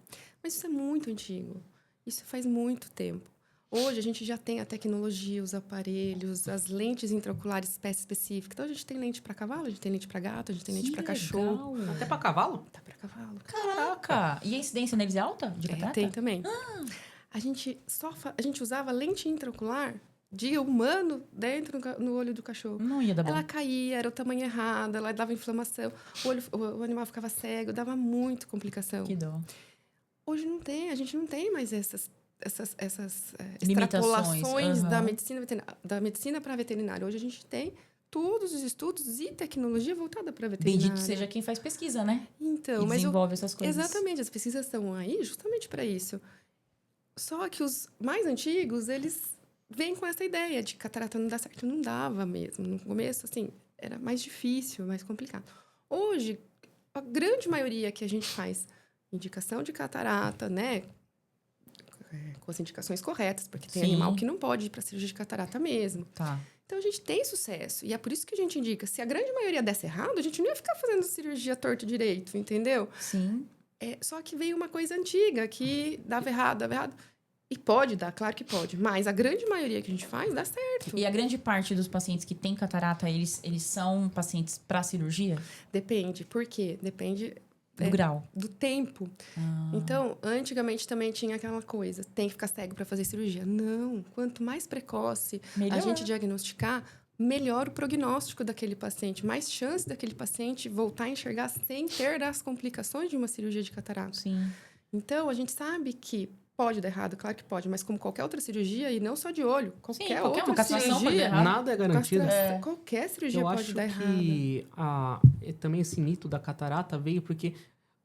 Mas isso é muito antigo. Isso faz muito tempo. Hoje, a gente já tem a tecnologia, os aparelhos, as lentes intraoculares espécie específica. Então, a gente tem lente para cavalo, a gente tem lente para gato, a gente tem lente para cachorro. Até para cavalo? Tá para cavalo. Caraca! E a incidência neles é alta de catarata? Tem também. A gente usava lente intraocular de humano dentro no olho do cachorro. Não ia dar bom. Ela caía, era o tamanho errado, ela dava inflamação, o animal ficava cego, dava muito complicação. Que dó. Hoje não tem, a gente não tem mais essas limitações extrapolações da medicina para veterinária. Hoje a gente tem todos os estudos e tecnologia voltada para veterinária. Bendito seja quem faz pesquisa, né? Então, e desenvolve essas coisas. Exatamente, as pesquisas estão aí justamente para isso. Só que os mais antigos, eles vêm com essa ideia de catarata não dá certo. Não dava mesmo. No começo, assim, era mais difícil, mais complicado. Hoje, a grande maioria que a gente faz indicação de catarata, né? Com as indicações corretas, porque tem animal que não pode ir para cirurgia de catarata mesmo. Tá. Então, a gente tem sucesso. E é por isso que a gente indica. Se a grande maioria desse errado, a gente não ia ficar fazendo cirurgia torto e direito, entendeu? Sim. Só que veio uma coisa antiga que dava errado. E pode dar, claro que pode. Mas a grande maioria que a gente faz, dá certo. E a grande parte dos pacientes que têm catarata, eles são pacientes para cirurgia? Depende. Por quê? Depende... Do grau. Do tempo. Então, antigamente também tinha aquela coisa. Tem que ficar cego para fazer cirurgia. Não. Quanto mais precoce a gente diagnosticar, melhor o prognóstico daquele paciente. Mais chance daquele paciente voltar a enxergar sem ter as complicações de uma cirurgia de catarata. Sim. Então, a gente sabe que pode dar errado, claro que pode, mas como qualquer outra cirurgia, e não só de olho, qualquer outra cirurgia, nada é garantido. Qualquer cirurgia pode dar errado. Eu acho que também esse mito da catarata veio porque,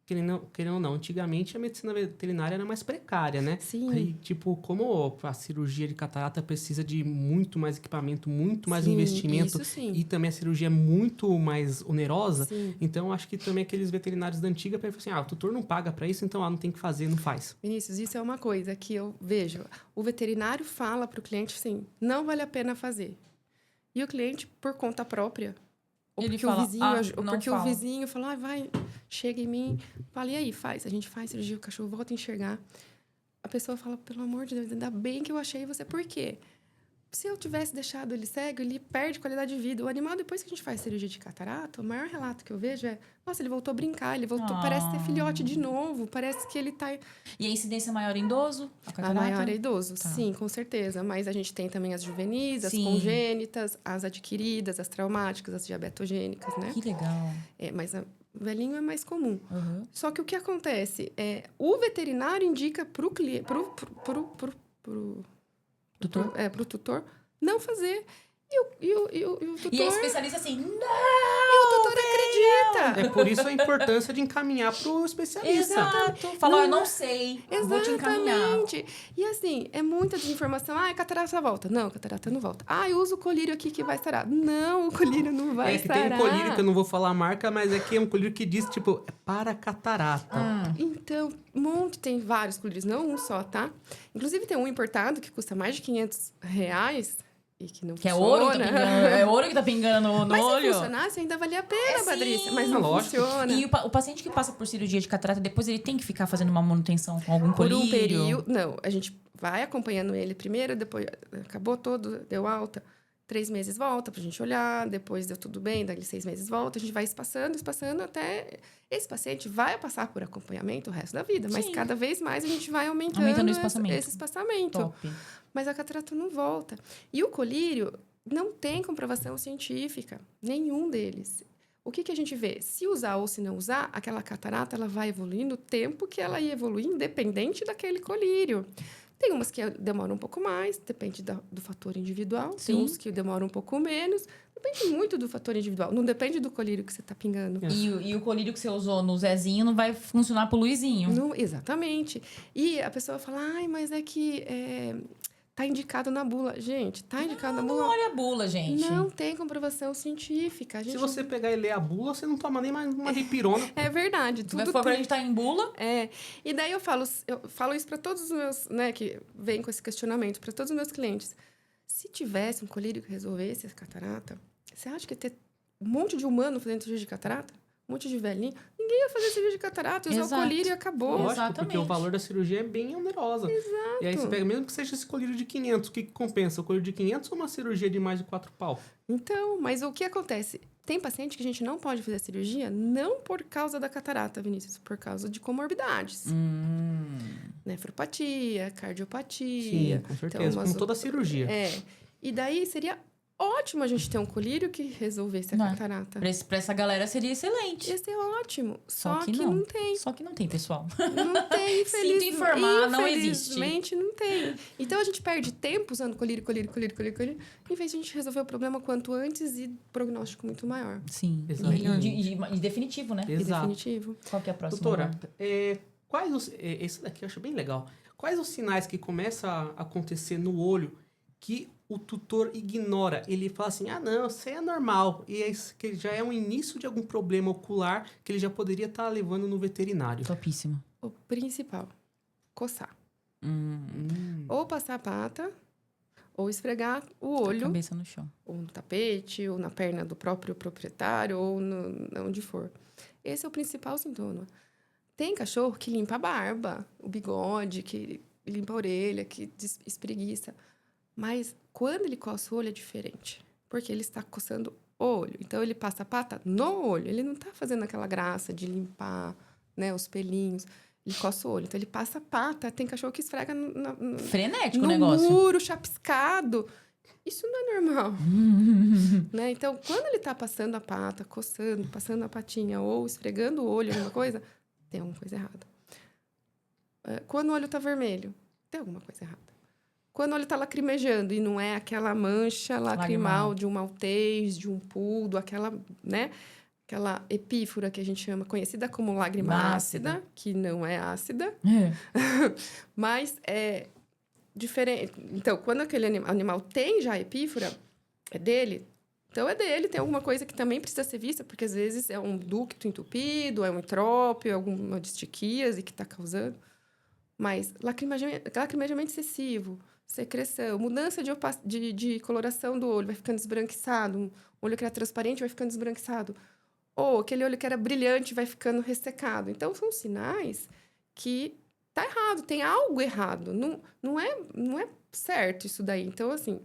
querendo ou não, antigamente a medicina veterinária era mais precária, né? Sim. Aí, como a cirurgia de catarata precisa de muito mais equipamento, muito mais investimento, isso sim. E também a cirurgia é muito mais onerosa, sim. Então acho que também aqueles veterinários da antiga pensam assim, o tutor não paga para isso, então não tem que fazer, não faz. Vinícius, isso é uma coisa que eu vejo. O veterinário fala para o cliente assim, não vale a pena fazer. E o cliente, por conta própria, Ou Ele porque fala, o vizinho, ou não porque fala. o vizinho fala, vai, chega em mim, fala, e aí, faz. A gente faz cirurgia, o cachorro volta a enxergar. A pessoa fala, pelo amor de Deus, ainda bem que eu achei você. Por quê? Se eu tivesse deixado ele cego, ele perde qualidade de vida. O animal, depois que a gente faz cirurgia de catarata, o maior relato que eu vejo é, nossa, ele voltou a brincar, ele voltou, parece ter filhote de novo, parece que ele tá... E a incidência é maior em idoso? A catarata? A maior é idoso, Tá. sim, com certeza. Mas a gente tem também as juvenis, as Sim. congênitas, as adquiridas, as traumáticas, as diabetogênicas, né? Que legal. Mas o velhinho é mais comum. Uhum. Só que o que acontece é, o veterinário indica pro cliente, pro tutor não fazer. E o tutor... E a especialista assim, não! E o tutor acredita. É por isso a importância de encaminhar pro especialista. Exato. Falou, eu não sei, vou te encaminhar. Exatamente. E assim, é muita desinformação. Ah, a catarata volta. Não, a catarata não volta. Ah, eu uso o colírio aqui que vai sarar. Não, o colírio não vai É que sarar. tem um colírio que eu não vou falar a marca, mas aqui é um colírio que diz, tipo, é para catarata. Então, tem vários colírios, não um só, tá? Inclusive, tem um importado que custa mais de R$500 e que não Que é funciona. ouro que tá pingando, é ouro que tá pingando no Mas olho. se funcionasse, ainda valia a pena, sim. Patrícia. Mas não Lógico. funciona. E o paciente que passa por cirurgia de catarata, depois ele tem que ficar fazendo uma manutenção com algum Por colírio? um período... Não, a gente vai acompanhando ele primeiro, depois acabou todo, deu alta. 3 meses volta pra gente olhar, depois deu tudo bem, dali 6 meses volta. A gente vai espaçando até... Esse paciente vai passar por acompanhamento o resto da vida, mas Sim. cada vez mais a gente vai aumentando Aumentando o espaçamento. esse espaçamento. Top. Mas a catarata não volta. E o colírio não tem comprovação científica, nenhum deles. O que a gente vê? Se usar ou se não usar, aquela catarata ela vai evoluindo o tempo que ela ia evoluir, independente daquele colírio. Tem umas que demoram um pouco mais, depende do fator individual. Sim. Tem uns que demoram um pouco menos. Depende muito do fator individual. Não depende do colírio que você está pingando. E o colírio que você usou no Zezinho não vai funcionar pro Luizinho. Não, exatamente. E a pessoa fala, ai, mas é que tá indicado na bula. Gente, tá indicado na bula. Não olha a bula, gente. Não tem comprovação científica. A gente Se você pegar e ler a bula, você não toma nem mais uma dipirona. É verdade. Tu vai Tudo for pra tem. gente tá em bula? E daí eu falo isso para todos os meus, né, que vêm com esse questionamento, para todos os meus clientes. Se tivesse um colírio que resolvesse essa catarata, você acha que ia ter um monte de humano fazendo cirurgia de catarata? Um monte de velhinho? Ninguém ia fazer cirurgia de catarata, ia usar o Exato. colírio e acabou. Lógico, Exatamente. porque o valor da cirurgia é bem onerosa. Exato. E aí você pega, mesmo que seja esse colírio de 500, o que compensa? O colírio de 500 ou uma cirurgia de mais de 4 pau? Então, mas o que acontece? Tem paciente que a gente não pode fazer cirurgia não por causa da catarata, Vinícius, por causa de comorbidades. Nefropatia, cardiopatia. Sim, com certeza, como toda cirurgia. E daí seria ótimo a gente ter um colírio que resolvesse a Não. catarata. Pra essa galera seria excelente. Ia ser ótimo. Só que não. não tem. Só que não tem, pessoal. Não tem, Sinto informar, não existe. Infelizmente, não tem. Então, a gente perde tempo usando colírio, em vez de a gente resolver o problema quanto antes e prognóstico muito maior. Sim. Exatamente. E definitivo, né? E Exato. definitivo. Qual que é a próxima? Doutora, quais os... Esse daqui eu acho bem legal. Quais os sinais que começam a acontecer no olho que o tutor ignora? Ele fala assim, não, isso aí é normal. E que já é um início de algum problema ocular que ele já poderia estar levando no veterinário. Topíssimo. O principal, coçar. Ou passar a pata, ou esfregar o olho. Cabeça no chão. Ou no tapete, ou na perna do próprio proprietário, ou onde for. Esse é o principal sintoma. Tem cachorro que limpa a barba, o bigode, que limpa a orelha, que espreguiça. Mas quando ele coça o olho é diferente. Porque ele está coçando o olho. Então, ele passa a pata no olho. Ele não está fazendo aquela graça de limpar, né, os pelinhos. Ele coça o olho. Então, ele passa a pata. Tem cachorro que esfrega Frenético o no negócio. muro, chapiscado. Isso não é normal. Né? Então, quando ele está passando a pata, coçando, passando a patinha ou esfregando o olho, alguma coisa, tem alguma coisa errada. Quando o olho está vermelho, tem alguma coisa errada. Quando o olho está lacrimejando e não é aquela mancha lacrimal de um maltês, de um poodle, aquela, né? Aquela epífora que a gente chama, conhecida como lágrima ácida, que não é ácida, mas é diferente. Então, quando aquele animal tem já epífora, é dele. Então, é dele, tem alguma coisa que também precisa ser vista, porque às vezes é um ducto entupido, é um entrópio, alguma distiquíase que está causando. Mas lacrimejamento excessivo, secreção, mudança de coloração do olho, vai ficando esbranquiçado. Um olho que era transparente vai ficando esbranquiçado. Ou aquele olho que era brilhante vai ficando ressecado. Então, são sinais que tá errado, tem algo errado. Não é certo isso daí. Então, assim,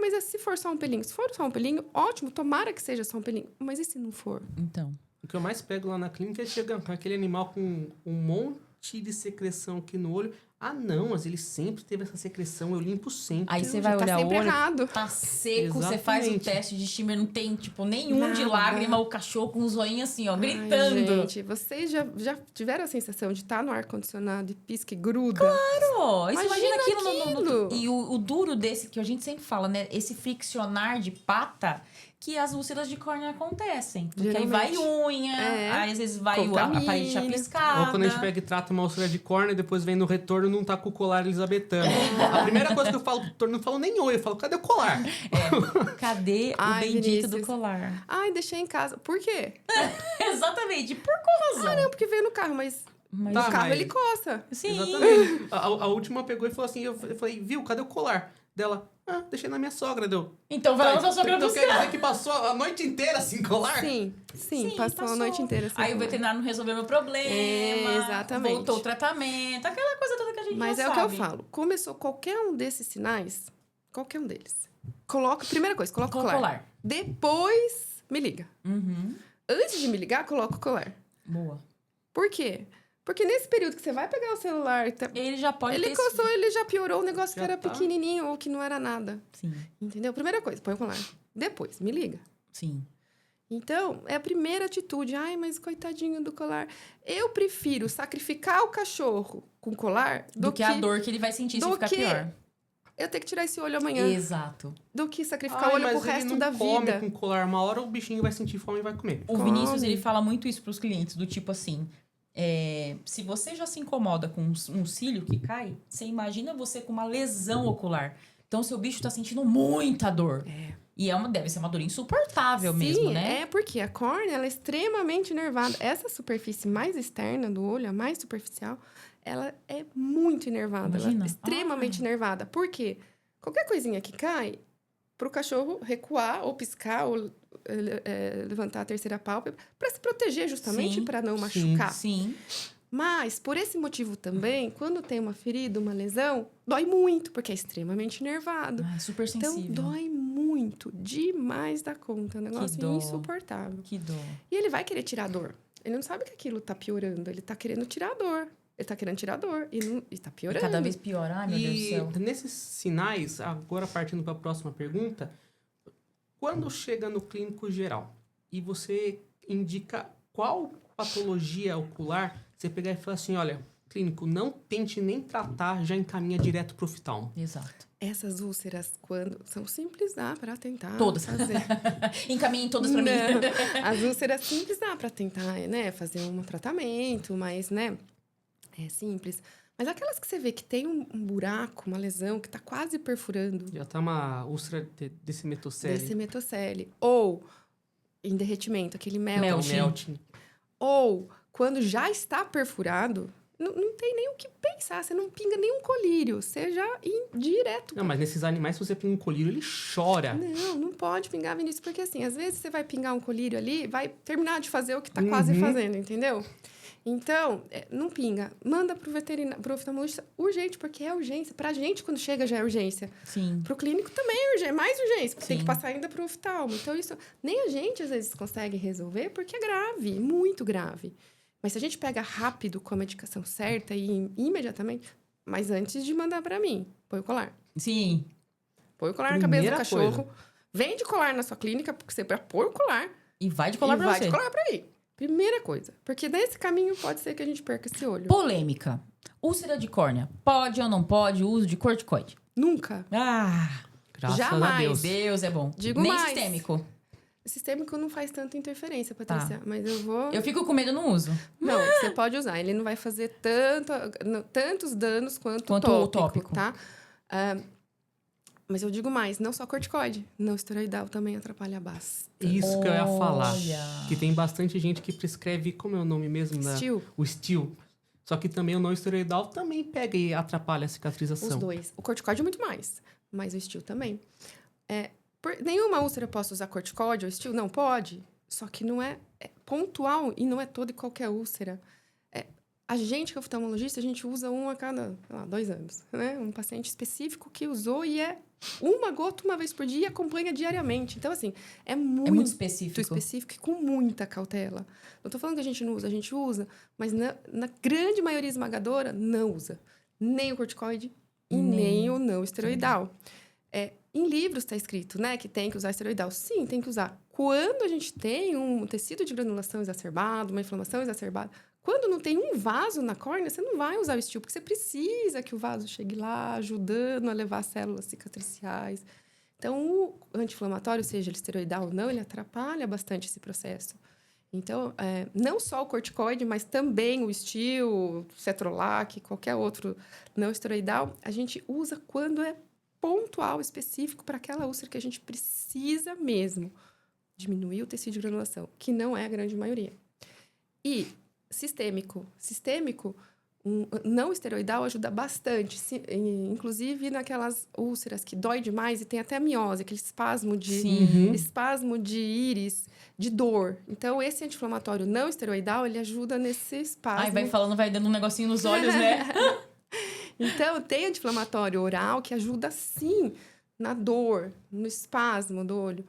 mas se for só um pelinho? Se for só um pelinho, ótimo, tomara que seja só um pelinho. Mas e se não for? Então. O que eu mais pego lá na clínica é chegar com aquele animal com um monte de secreção aqui no olho. Não, mas ele sempre teve essa secreção, eu limpo sempre. Aí você vai olhar o olho, errado. tá seco, Exatamente. você faz o teste de Schimmer, não tem, tipo, nenhum de lágrima, o cachorro com os olhinhos assim, ó, gritando. Gente, vocês já tiveram a sensação de estar no ar-condicionado e pisca e gruda? Claro! Imagina aquilo. aquilo. E o duro desse, que a gente sempre fala, né? Esse friccionar de pata, que as úlceras de córnea acontecem. Porque aí vai unha, aí às vezes vai a parede chapiscada. Ou quando a gente pega e trata uma úlcera de córnea e depois vem no retorno não tá com o colar elisabetano. A primeira coisa que eu falo pro doutor, não falo nem oi, eu falo, cadê o colar? Cadê o bendito Vinícius. do colar? Deixei em casa. Por quê? Exatamente, por qual razão? Não, porque veio no carro, mas Mas- no Tá, carro mas- ele coça. Sim. Exatamente. A última pegou e falou assim, eu falei, viu, cadê o colar? Dela, deixei na minha sogra, deu. Então vai lá na sua sogra Então buscar. quer dizer que passou a noite inteira sem colar? Sim, passou a noite inteira sem Aí o colar. veterinário não resolveu meu problema. Exatamente. Voltou o tratamento. Aquela coisa toda que a gente Mas já é o sabe. que eu falo. Começou qualquer um desses sinais, qualquer um deles. Primeira coisa, coloca o Com colar. Depois, me liga. Uhum. Antes de me ligar, coloca o colar. Boa. Por quê? Porque nesse período que você vai pegar o celular, Ele já pode ele ter... coçou, ele já piorou o negócio que Já era tá. pequenininho ou que não era nada. Sim, Entendeu? Primeira coisa, põe o colar. Depois, me liga. sim. Então, é a primeira atitude. Mas coitadinho do colar. Eu prefiro sacrificar o cachorro com colar Do que a dor que ele vai sentir se do ficar que pior. eu ter que tirar esse olho amanhã. Exato. Do que sacrificar o olho pro mas ele resto não da come vida. com colar. Uma hora o bichinho vai sentir fome e vai comer. O Vinícius, ele fala muito isso pros clientes, do tipo assim... se você já se incomoda com um cílio que cai, você imagina você com uma lesão ocular. Então, seu bicho tá sentindo muita dor. E deve ser uma dor insuportável mesmo, né? É porque a córnea ela é extremamente nervada. Essa superfície mais externa do olho, a mais superficial, ela é muito enervada. Ela Imagina. é extremamente nervada. Por quê? Qualquer coisinha que cai, pro cachorro recuar ou piscar ou levantar a terceira pálpebra para se proteger justamente Sim. para não machucar. Sim. Mas, por esse motivo também, quando tem uma ferida, uma lesão, dói muito, porque é extremamente nervado. Ai, super Então, sensível. dói muito, demais da conta. É um negócio dó. insuportável. Que dor. E ele vai querer tirar a dor. Ele não sabe que aquilo tá piorando. Ele tá querendo tirar a dor. Ele tá querendo tirar a dor. E tá E piorando. cada vez pior. Ai, meu Deus do céu. Nesses sinais, agora partindo para a próxima pergunta, quando chega no clínico geral e você indica qual patologia ocular, você pegar e falar assim, olha, clínico, não tente nem tratar, já encaminha direto pro oftalmo. Exato. Essas úlceras, quando são simples, dá pra tentar Todas. fazer. Encaminhem todas pra mim. Não. As úlceras simples dá pra tentar, né? Fazer um tratamento, mas, né? É simples. Mas aquelas que você vê que tem um buraco, uma lesão, que tá quase perfurando, Já tá uma úlcera desse metocele. desse metocele. Ou em derretimento, aquele melting. Melting. Ou quando já está perfurado, não tem nem o que pensar. Você não pinga nenhum colírio. Você já ir direto. Não, mas nesses animais, se você pinga um colírio, ele chora. Não pode pingar, Vinícius. Porque assim, às vezes você vai pingar um colírio ali, vai terminar de fazer o que tá quase fazendo, entendeu? Então, não pinga. Manda pro veterinário, pro oftalmologista urgente, porque é urgência. Pra gente, quando chega, já é urgência. Sim. Pro clínico também é urgência, mais urgência, porque tem Sim. que passar ainda pro oftalmo. Então, isso nem a gente, às vezes, consegue resolver, porque é grave, muito grave. Mas se a gente pega rápido com a medicação certa e imediatamente... Mas antes de mandar pra mim, põe o colar. Sim. Põe o colar na cabeça do Primeira cachorro. Vende colar na sua clínica, porque você vai pôr o colar E vai de colar e pra vai você. de colar pra aí. Primeira coisa. Porque nesse caminho pode ser que a gente perca esse olho. Polêmica. Úlcera de córnea. Pode ou não pode o uso de corticoide? Nunca. Ah, Graças a Jamais. Deus. Deus é bom. Digo Nem mais. sistêmico. Sistêmico não faz tanta interferência, Patrícia. Mas eu vou... Eu fico com medo, eu não uso. Não, você pode usar. Ele não vai fazer tantos danos quanto o o tópico, tá? Mas eu digo mais, não só corticoide. Não esteroidal também atrapalha bastante. Isso que eu ia falar. Olha. Que tem bastante gente que prescreve, como é o nome mesmo? Steel. O Steel. Só que também o não esteroidal também pega e atrapalha a Os cicatrização. dois. O corticóide é muito mais, mas o Steel também. Nenhuma úlcera posso usar corticóide ou Steel? Não, pode. Só que não é pontual e não é toda e qualquer úlcera. A gente, que é oftalmologista, a gente usa um a cada, 2 anos, né? Um paciente específico que usou e é uma gota uma vez por dia e acompanha diariamente. Então, assim, é muito específico. específico e com muita cautela. Não estou falando que a gente usa, mas na grande maioria esmagadora, não usa. Nem o corticoide e nem o não esteroidal. Em livros está escrito, né, que tem que usar esteroidal. Sim, tem que usar. Quando a gente tem um tecido de granulação exacerbado, uma inflamação exacerbada, quando não tem um vaso na córnea, você não vai usar o Steel, porque você precisa que o vaso chegue lá, ajudando a levar células cicatriciais. Então, o anti-inflamatório, seja ele esteroidal ou não, ele atrapalha bastante esse processo. Então, não só o corticoide, mas também o Steel, o Cetrolac, qualquer outro não esteroidal, a gente usa quando é pontual, específico para aquela úlcera que a gente precisa mesmo diminuir o tecido de granulação, que não é a grande maioria. E sistêmico, não esteroidal ajuda bastante, inclusive naquelas úlceras que dói demais e tem até miose, aquele espasmo de íris, de dor. Então, esse anti-inflamatório não esteroidal, ele ajuda nesse espasmo. Ai, vai falando, vai dando um negocinho nos olhos, né? Então, tem anti-inflamatório oral que ajuda, sim, na dor, no espasmo do olho.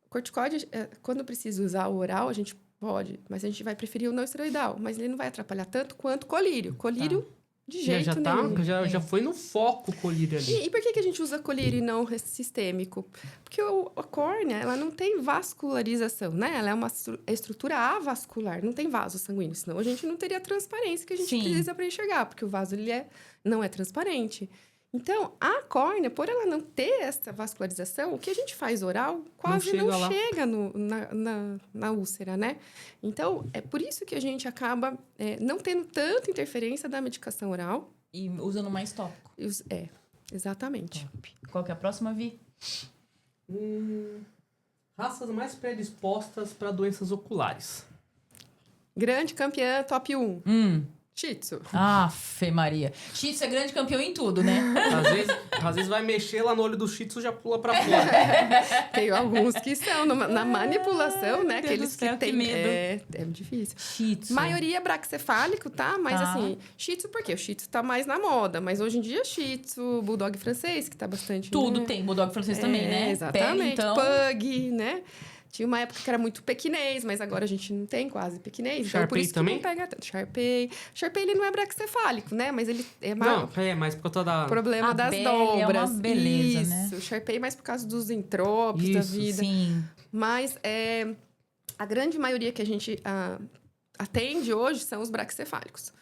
O corticóide, quando precisa usar o oral, a gente pode, mas a gente vai preferir o não esteroidal. Mas ele não vai atrapalhar tanto quanto o colírio. Colírio, de jeito nenhum. Já foi no foco o colírio ali. E por que a gente usa colírio e não sistêmico? Porque a córnea, ela não tem vascularização, né? Ela é uma estrutura avascular, não tem vaso sanguíneo. Senão a gente não teria a transparência que a gente precisa para enxergar, porque o vaso ele não é transparente. Então, a córnea, por ela não ter essa vascularização, o que a gente faz oral quase não chega na úlcera, né? Então, é por isso que a gente acaba não tendo tanta interferência da medicação oral. E usando mais tópico. Exatamente. Top. Qual que é a próxima, Vi? Raças mais predispostas para doenças oculares. Grande campeã, top 1. Shih Tzu. Afe Maria. Shih Tzu é grande campeão em tudo, né? Às vezes vai mexer lá no olho do Shih Tzu, já pula pra fora. Tem alguns que são na manipulação, né? Aqueles que tem medo. É difícil. Shih Tzu. Maioria braquicefálico, tá? Mas assim, Shih Tzu por quê? O Shih Tzu tá mais na moda. Mas hoje em dia, Shih Tzu, Bulldog francês, que tá bastante... Tudo né? tem. Bulldog francês também, né? Exatamente. Pele, então... Pug, né? Tinha uma época que era muito pequinês, mas agora a gente não tem quase pequinês. Então, por isso que não pega tanto. Shar-Pei, ele não é braquicefálico, né? Mas ele é mais... Não, mais por conta da... problema das dobras. É uma beleza, isso. né? O Shar-Pei mais por causa dos entrópicos da vida. Sim. Mas a grande maioria que a gente atende hoje são os braquicefálicos.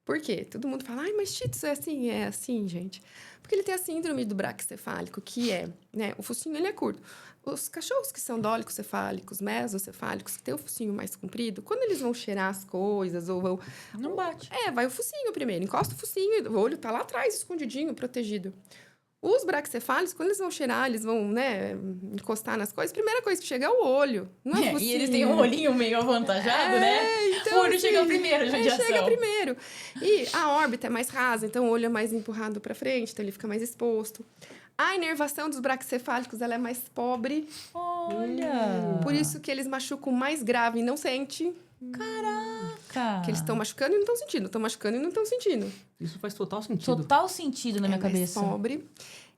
Por quê? Todo mundo fala, mas Shih Tzu é assim, gente. Porque ele tem a síndrome do braquicefálico, que né, o focinho ele é curto. Os cachorros que são dólicocefálicos, mesocefálicos, que têm o focinho mais comprido, quando eles vão cheirar as coisas ou vão... Não bate. Vai o focinho primeiro, encosta o focinho, o olho tá lá atrás, escondidinho, protegido. Os braquicefálicos, quando eles vão cheirar, eles vão, né, encostar nas coisas, a primeira coisa que chega é o olho, não é o focinho. E eles têm um olhinho meio avantajado, né? Então, o olho chega primeiro, judiação. Chega primeiro. E a órbita é mais rasa, então o olho é mais empurrado para frente, então ele fica mais exposto. A inervação dos braquicefálicos, ela é mais pobre. Olha! Por isso que eles machucam mais grave e não sente. Caraca! Que eles estão machucando e não estão sentindo. Estão machucando e não estão sentindo. Isso faz total sentido. Total sentido na minha cabeça. Mais pobre.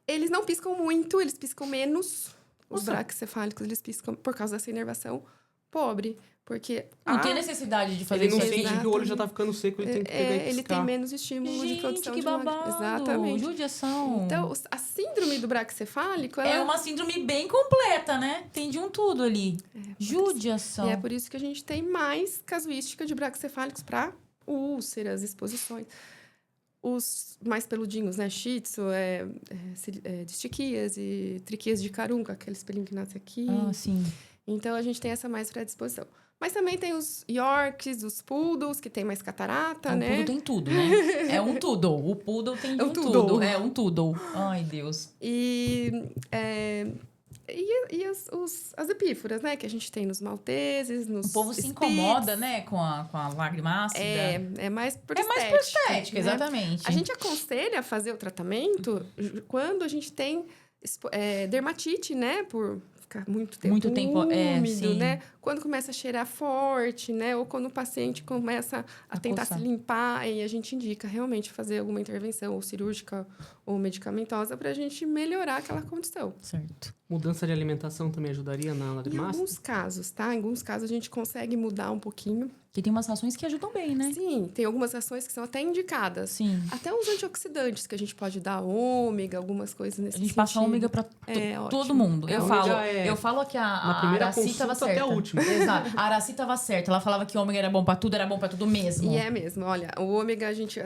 Eles não piscam muito, eles piscam menos. Os braquicefálicos, eles piscam por causa dessa inervação pobre. Porque não tem necessidade de fazer ele não isso. sente que o olho já tá ficando seco, ele tem que pegar e piscar. Ele tem menos estímulo de produção que de babado. Exatamente. Judiação. Então, a síndrome do braquicefálico... É uma síndrome bem completa, né? Tem de um tudo ali. Judiação. E é por isso que a gente tem mais casuística de braquicefálicos para úlceras, exposições. Os mais peludinhos, né? Shih Tzu, distiquias, triquias de carunca, aqueles pelinhos que nascem aqui. Sim. Então, a gente tem essa mais predisposição. Mas também tem os Yorks, os Poodles, que tem mais catarata, né? O Poodle tem tudo, né? É um Toodle. O Poodle tem de um tudo. É um Toodle. Ai, Deus. E E as epíforas, né? Que a gente tem nos malteses, nos O povo se Spitz. incomoda, né, com a lágrima ácida. É mais por É estética. mais por estética, né? exatamente. A gente aconselha a fazer o tratamento quando a gente tem dermatite, né? Por ficar muito tempo úmido, sim. né? Quando começa a cheirar forte, né? Ou quando o paciente começa a tentar coçar. se limpar, aí a gente indica realmente fazer alguma intervenção, ou cirúrgica ou medicamentosa, para a gente melhorar aquela condição. Certo. Mudança de alimentação também ajudaria na Em lagrimácea? alguns casos, tá? Em alguns casos a gente consegue mudar um pouquinho. Porque tem umas ações que ajudam bem, né? Sim, tem algumas ações que são até indicadas. Sim. Até uns antioxidantes que a gente pode dar, ômega, algumas coisas nesse A gente sentido. passa ômega pra todo ótimo. mundo. Eu falo, Ômega é- eu falo que Na a primeira Araci consulta tava até certa. a última. Exato. A Araci tava certa. Ela falava que ômega era bom pra tudo mesmo. E é mesmo, olha, o ômega a gente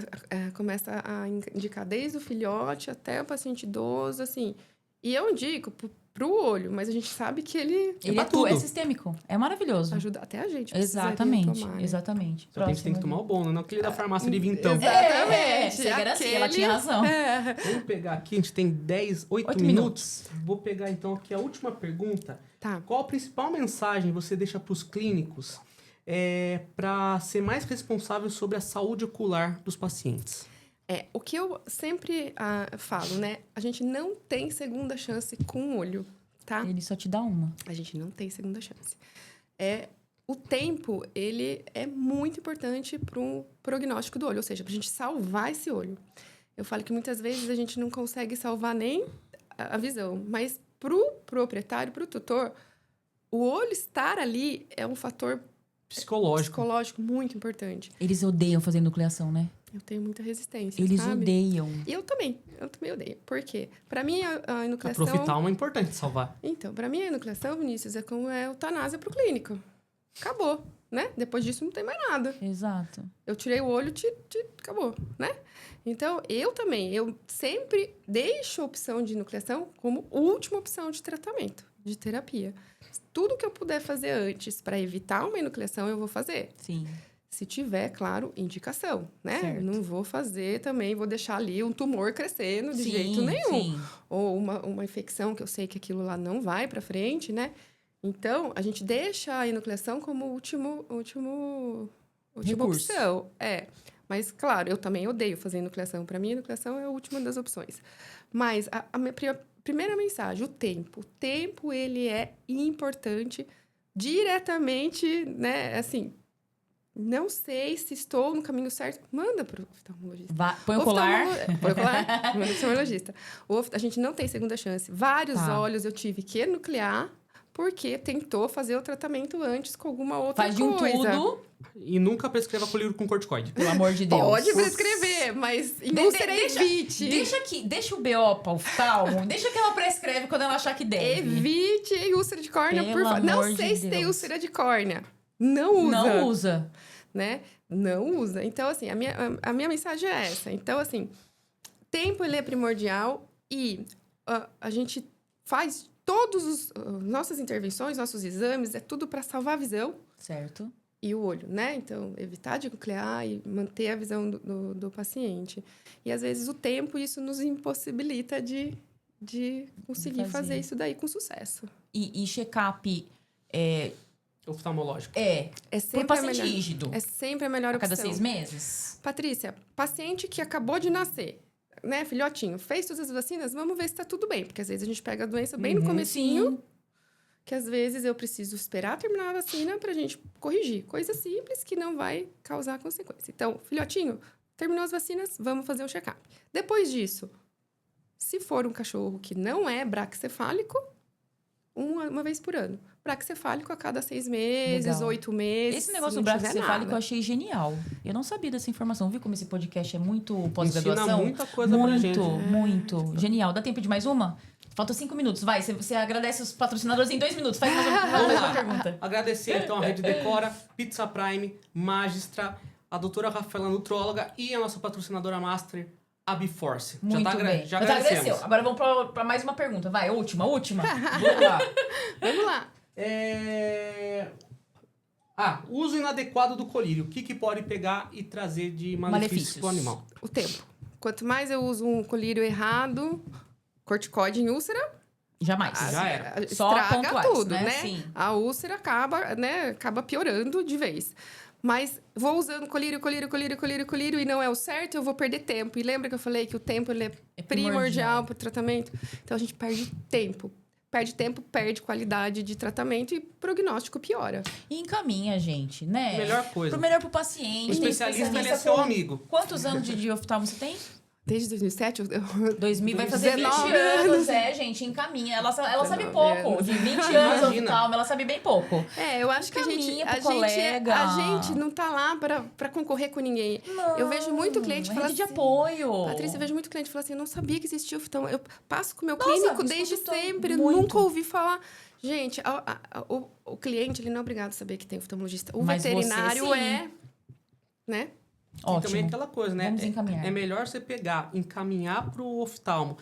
começa a indicar desde o filhote até o paciente idoso, assim. E eu indico pro olho, mas a gente sabe que ele Ele pra é tudo. É tudo. sistêmico. É maravilhoso. ajuda até a gente. precisaria Exatamente. tomar, né? Exatamente. Só que a gente tem que tomar o bom, né? Não aquele da farmácia de vintão. Exatamente. Você era assim, ela tinha razão. Vamos pegar aqui, a gente tem 8 8 minutos. Vou pegar então aqui a última pergunta. Tá. Qual a principal mensagem você deixa para os clínicos para ser mais responsável sobre a saúde ocular dos pacientes? O que eu sempre falo, né? A gente não tem segunda chance com o olho, tá? Ele só te dá uma. A gente não tem segunda chance. O tempo, ele é muito importante para um prognóstico do olho, ou seja, para a gente salvar esse olho. Eu falo que muitas vezes a gente não consegue salvar nem a visão, mas para o proprietário, para o tutor, o olho estar ali é um fator psicológico muito importante. Eles odeiam fazer nucleação, né? Eu tenho muita resistência, Eles sabe? odeiam. E eu também odeio. Por quê? Para mim, a A enucleação... profitalma é importante salvar. Então, para mim, a enucleação, Vinícius, é como eutanásia para o clínico. Acabou, né? Depois disso, não tem mais nada. Exato. Eu tirei o olho, acabou, né? Então, eu sempre deixo a opção de enucleação como última opção de tratamento, de terapia. Tudo que eu puder fazer antes para evitar uma enucleação, eu vou fazer. Sim. Se tiver, claro, indicação, né? Certo. Não vou fazer também, vou deixar ali um tumor crescendo de jeito nenhum. Sim. Ou uma infecção que eu sei que aquilo lá não vai para frente, né? Então, a gente deixa a enucleação como última Recurso. opção. Mas, claro, eu também odeio fazer enucleação. Para mim, a enucleação é a última das opções. Mas a minha primeira mensagem, o tempo. O tempo, ele é importante diretamente, né? Assim, não sei se estou no caminho certo. Manda para o oftalmologista. Põe o colar. Põe o colar? Manda para o oftalmologista. A gente não tem segunda chance. Vários olhos eu tive que enuclear porque tentou fazer o tratamento antes com alguma outra Faz de um coisa. tudo. E nunca prescreva colírio com corticoide. Pelo amor de Deus. Pode prescrever, mas úlcera evite. Deixa o BO pra oftalmo. Deixa que ela prescreve quando ela achar que deve. Evite úlcera de córnea, por favor. Não sei se tem úlcera de córnea. Não usa. Não usa. Né? Não usa. Então, assim, a minha mensagem é essa. Então, assim, tempo, ele é primordial e a gente faz todas as nossas intervenções, nossos exames, é tudo para salvar a visão. Certo. E o olho, né? Então, evitar de nuclear e manter a visão do paciente. E, às vezes, o tempo, isso nos impossibilita de conseguir fazer isso daí com sucesso. E check-up Oftalmológico. É sempre por paciente a melhor, rígido. É sempre a melhor opção. A cada 6 meses? Patrícia, paciente que acabou de nascer, né? Filhotinho, fez todas as vacinas, vamos ver se tá tudo bem. Porque, às vezes, a gente pega a doença bem no comecinho. Sim. Que às vezes eu preciso esperar terminar a vacina pra gente corrigir. Coisa simples que não vai causar consequência. Então, filhotinho, terminou as vacinas, vamos fazer um check-up. Depois disso, se for um cachorro que não é braquicefálico, uma vez por ano. Braquicefálico a cada 6 meses, Legal. 8 meses. Esse negócio se do não tiver braquicefálico eu nada. achei genial. Eu não sabia dessa informação. Viu como esse podcast é muito pós-graduação? Ensina muita coisa pra gente. Muito. Genial. Dá tempo de mais uma? Faltam 5 minutos. Vai, você agradece os patrocinadores em 2 minutos. Faz mais uma pergunta. Agradecer, então, a Rede Decora, Pizza Prime, Magistra, a doutora Rafaela Nutróloga e a nossa patrocinadora Master, a Biforce. Muito bem. Já Já agradecemos. agradeceu. Agora vamos pra mais uma pergunta. Vai, última. Vamos lá. Vamos lá. Uso inadequado do colírio. O que pode pegar e trazer de malefícios para o animal? O tempo. Quanto mais eu uso um colírio errado, corticoide em úlcera, Jamais. Já era. Só Estraga pontuais, tudo, né? né? Sim. A úlcera acaba piorando de vez. Mas vou usando colírio e não é o certo, eu vou perder tempo. E lembra que eu falei que o tempo ele é primordial para o tratamento? Então, a gente perde tempo. Perde tempo, perde qualidade de tratamento e prognóstico piora. E encaminha, gente, né? Melhor coisa. Melhor pro paciente. O especialista, ele é seu amigo. Quantos anos de oftalmo você tem? Desde 2007, 2000 vai fazer 20 19 anos, gente, encaminha. Ela sabe pouco. De 20 anos de oftalmo, ela sabe bem pouco. Eu acho que a gente não tá lá pra concorrer com ninguém. Não, eu vejo muito cliente falar assim... de apoio. Patrícia, eu vejo muito cliente falar assim, eu não sabia que existia oftalmo. Eu passo com o meu clínico desde sempre, muito. nunca ouvi falar. Gente, o cliente, ele não é obrigado a saber que tem oftalmologista. O Mas veterinário você, sim. é, né? Ótimo. E também aquela coisa, né? Vamos encaminhar. É melhor você encaminhar pro oftalmo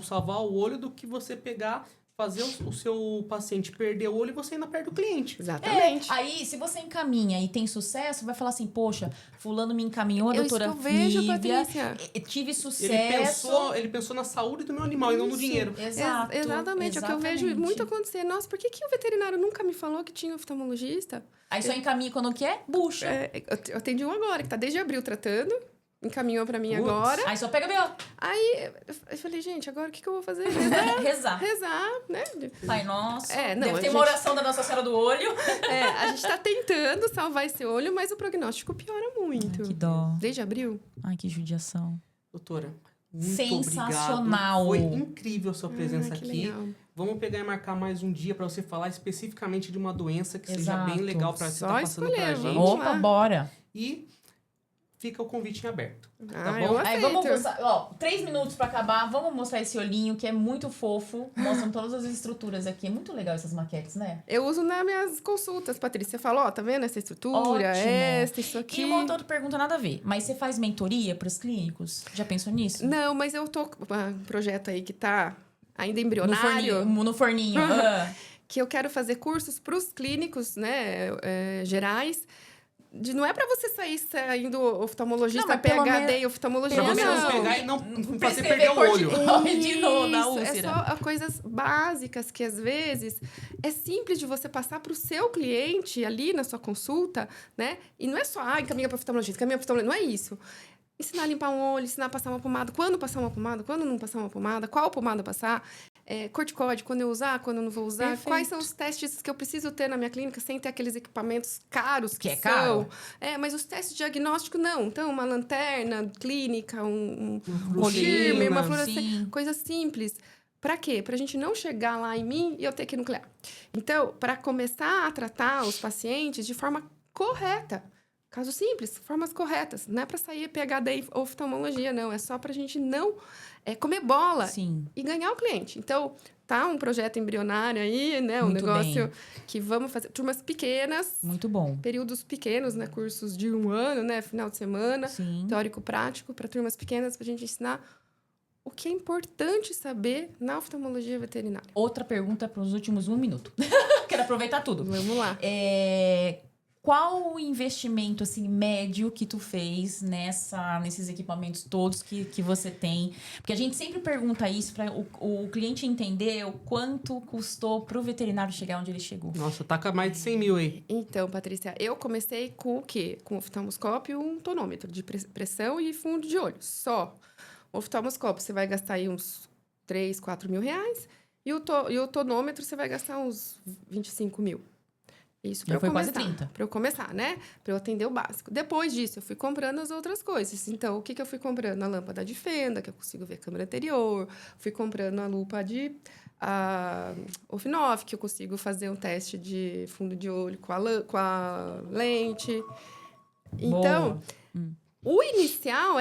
salvar o olho do que você pegar, fazer o seu paciente perder o olho e você ainda perde o cliente. Exatamente. Aí, se você encaminha e tem sucesso, vai falar assim, poxa, fulano me encaminhou, a doutora isso que eu vejo, Nívia, Patrícia. tive sucesso. Ele pensou na saúde do meu animal e não no dinheiro. Exato. Exatamente. É o que eu vejo muito acontecer. Nossa, por que o veterinário nunca me falou que tinha oftalmologista? Aí só encaminha quando quer, bucha. Eu atendi um agora, que tá desde abril tratando. Encaminhou pra mim agora. Aí só pega B.O. Aí eu falei, gente, agora o que eu vou fazer? Rezar, né? Pai nosso. Não, deve ter uma oração da Nossa Senhora do Olho. A gente tá tentando salvar esse olho, mas o prognóstico piora muito. Ai, que dó. Desde abril. Ai, que judiação. Doutora, muito sensacional. Obrigado. Foi incrível a sua presença aqui. Legal. Vamos pegar e marcar mais um dia para você falar especificamente de uma doença que seja Exato. bem legal para você estar passando pra gente. Opa, bora. E fica o convite em aberto. Tá Ah, bom? eu Aí aceito. vamos mostrar, 3 minutos pra acabar, vamos mostrar esse olhinho que é muito fofo. Mostram todas as estruturas aqui. É muito legal essas maquetes, né? Eu uso nas minhas consultas, Patrícia. Você falou, tá vendo essa estrutura? Ótimo. Isso aqui. E uma outra pergunta nada a ver. Mas você faz mentoria pros clínicos? Já pensou nisso? Não, mas eu tô com um projeto aí que tá ainda embrionário. No forninho. Que eu quero fazer cursos pros clínicos, né, gerais. Não é pra você sair saindo oftalmologista, PhD e oftalmologia, Pra você não pegar e não fazer perder o olho. De novo na É úlcera. só coisas básicas que, às vezes, é simples de você passar pro seu cliente ali na sua consulta, né? E não é só, encaminha pra oftalmologista, encaminha pra oftalmologista. Não é isso. Ensinar a limpar um olho, ensinar a passar uma pomada. Quando passar uma pomada, quando não passar uma pomada. Qual pomada passar. Corticóide, quando eu usar, quando eu não vou usar. Perfeito. Quais são os testes que eu preciso ter na minha clínica sem ter aqueles equipamentos caros Que é são. caro. Mas os testes de diagnóstico, não. Então, uma lanterna clínica, um Colírio, shimmer, uma sim. fluorescência. Coisa simples. Pra quê? Pra gente não chegar lá em mim e eu ter que nuclear. Então, para começar a tratar os pacientes de forma correta. Caso simples, formas corretas. Não é para sair PhD em oftalmologia, não. É só para a gente não comer bola e ganhar o cliente. Então, tá um projeto embrionário aí, né? Muito um negócio bem. que vamos fazer. Turmas pequenas. Muito bom. Períodos pequenos, né? Cursos de 1 ano, né? Final de semana. Sim. Teórico-prático para turmas pequenas, para a gente ensinar o que é importante saber na oftalmologia veterinária. Outra pergunta para os últimos 1 minuto. Quero aproveitar tudo. Vamos lá. Qual o investimento, assim, médio que tu fez nesses equipamentos todos que você tem? Porque a gente sempre pergunta isso para o cliente entender o quanto custou pro veterinário chegar onde ele chegou. Nossa, tá com mais de 100 mil aí. Então, Patrícia, eu comecei com o quê? Com oftalmoscópio e um tonômetro de pressão e fundo de olho. Só. O oftalmoscópio, você vai gastar aí uns 3, 4 mil reais. E o tonômetro, você vai gastar uns 25 mil. Isso para eu começar. Quase 30. Para eu começar, né? Para eu atender o básico. Depois disso, eu fui comprando as outras coisas. Então, o que eu fui comprando? A lâmpada de fenda, que eu consigo ver a câmera anterior. Fui comprando a lupa de Ofinoff, que eu consigo fazer um teste de fundo de olho com a lente. Então, o inicial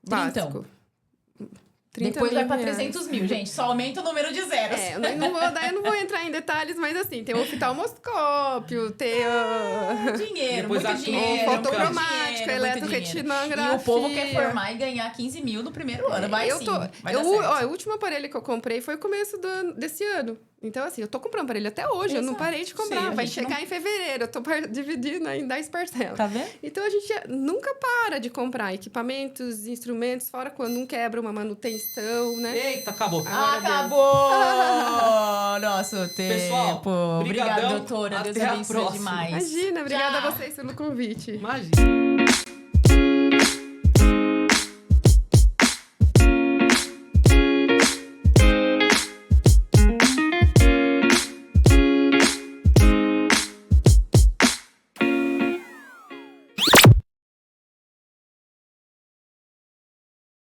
básico. Depois vai para 300 mil, gente. Só aumenta o número de zeros. Eu não vou entrar em detalhes, mas assim, tem o oftalmoscópio, tem dinheiro, depois muito dinheiro. Fotocromática, eletroretinografia. E o povo quer formar e ganhar 15 mil no primeiro ano. Vai sim, vai dar certo. O último aparelho que eu comprei foi o começo desse ano. Então, assim, eu tô comprando aparelho até hoje, eu não parei de comprar. Sim, vai chegar em fevereiro, eu tô dividindo em 10 parcelas. Tá vendo? Então, a gente nunca para de comprar equipamentos, instrumentos, fora quando um quebra uma manutenção. depressão, né? Eita, acabou. Acabou nosso tempo. Pessoal, obrigada, brigadão. doutora. Deus Até a abençoe próxima. demais. Imagina, obrigada Tchau. a vocês pelo convite. Imagina.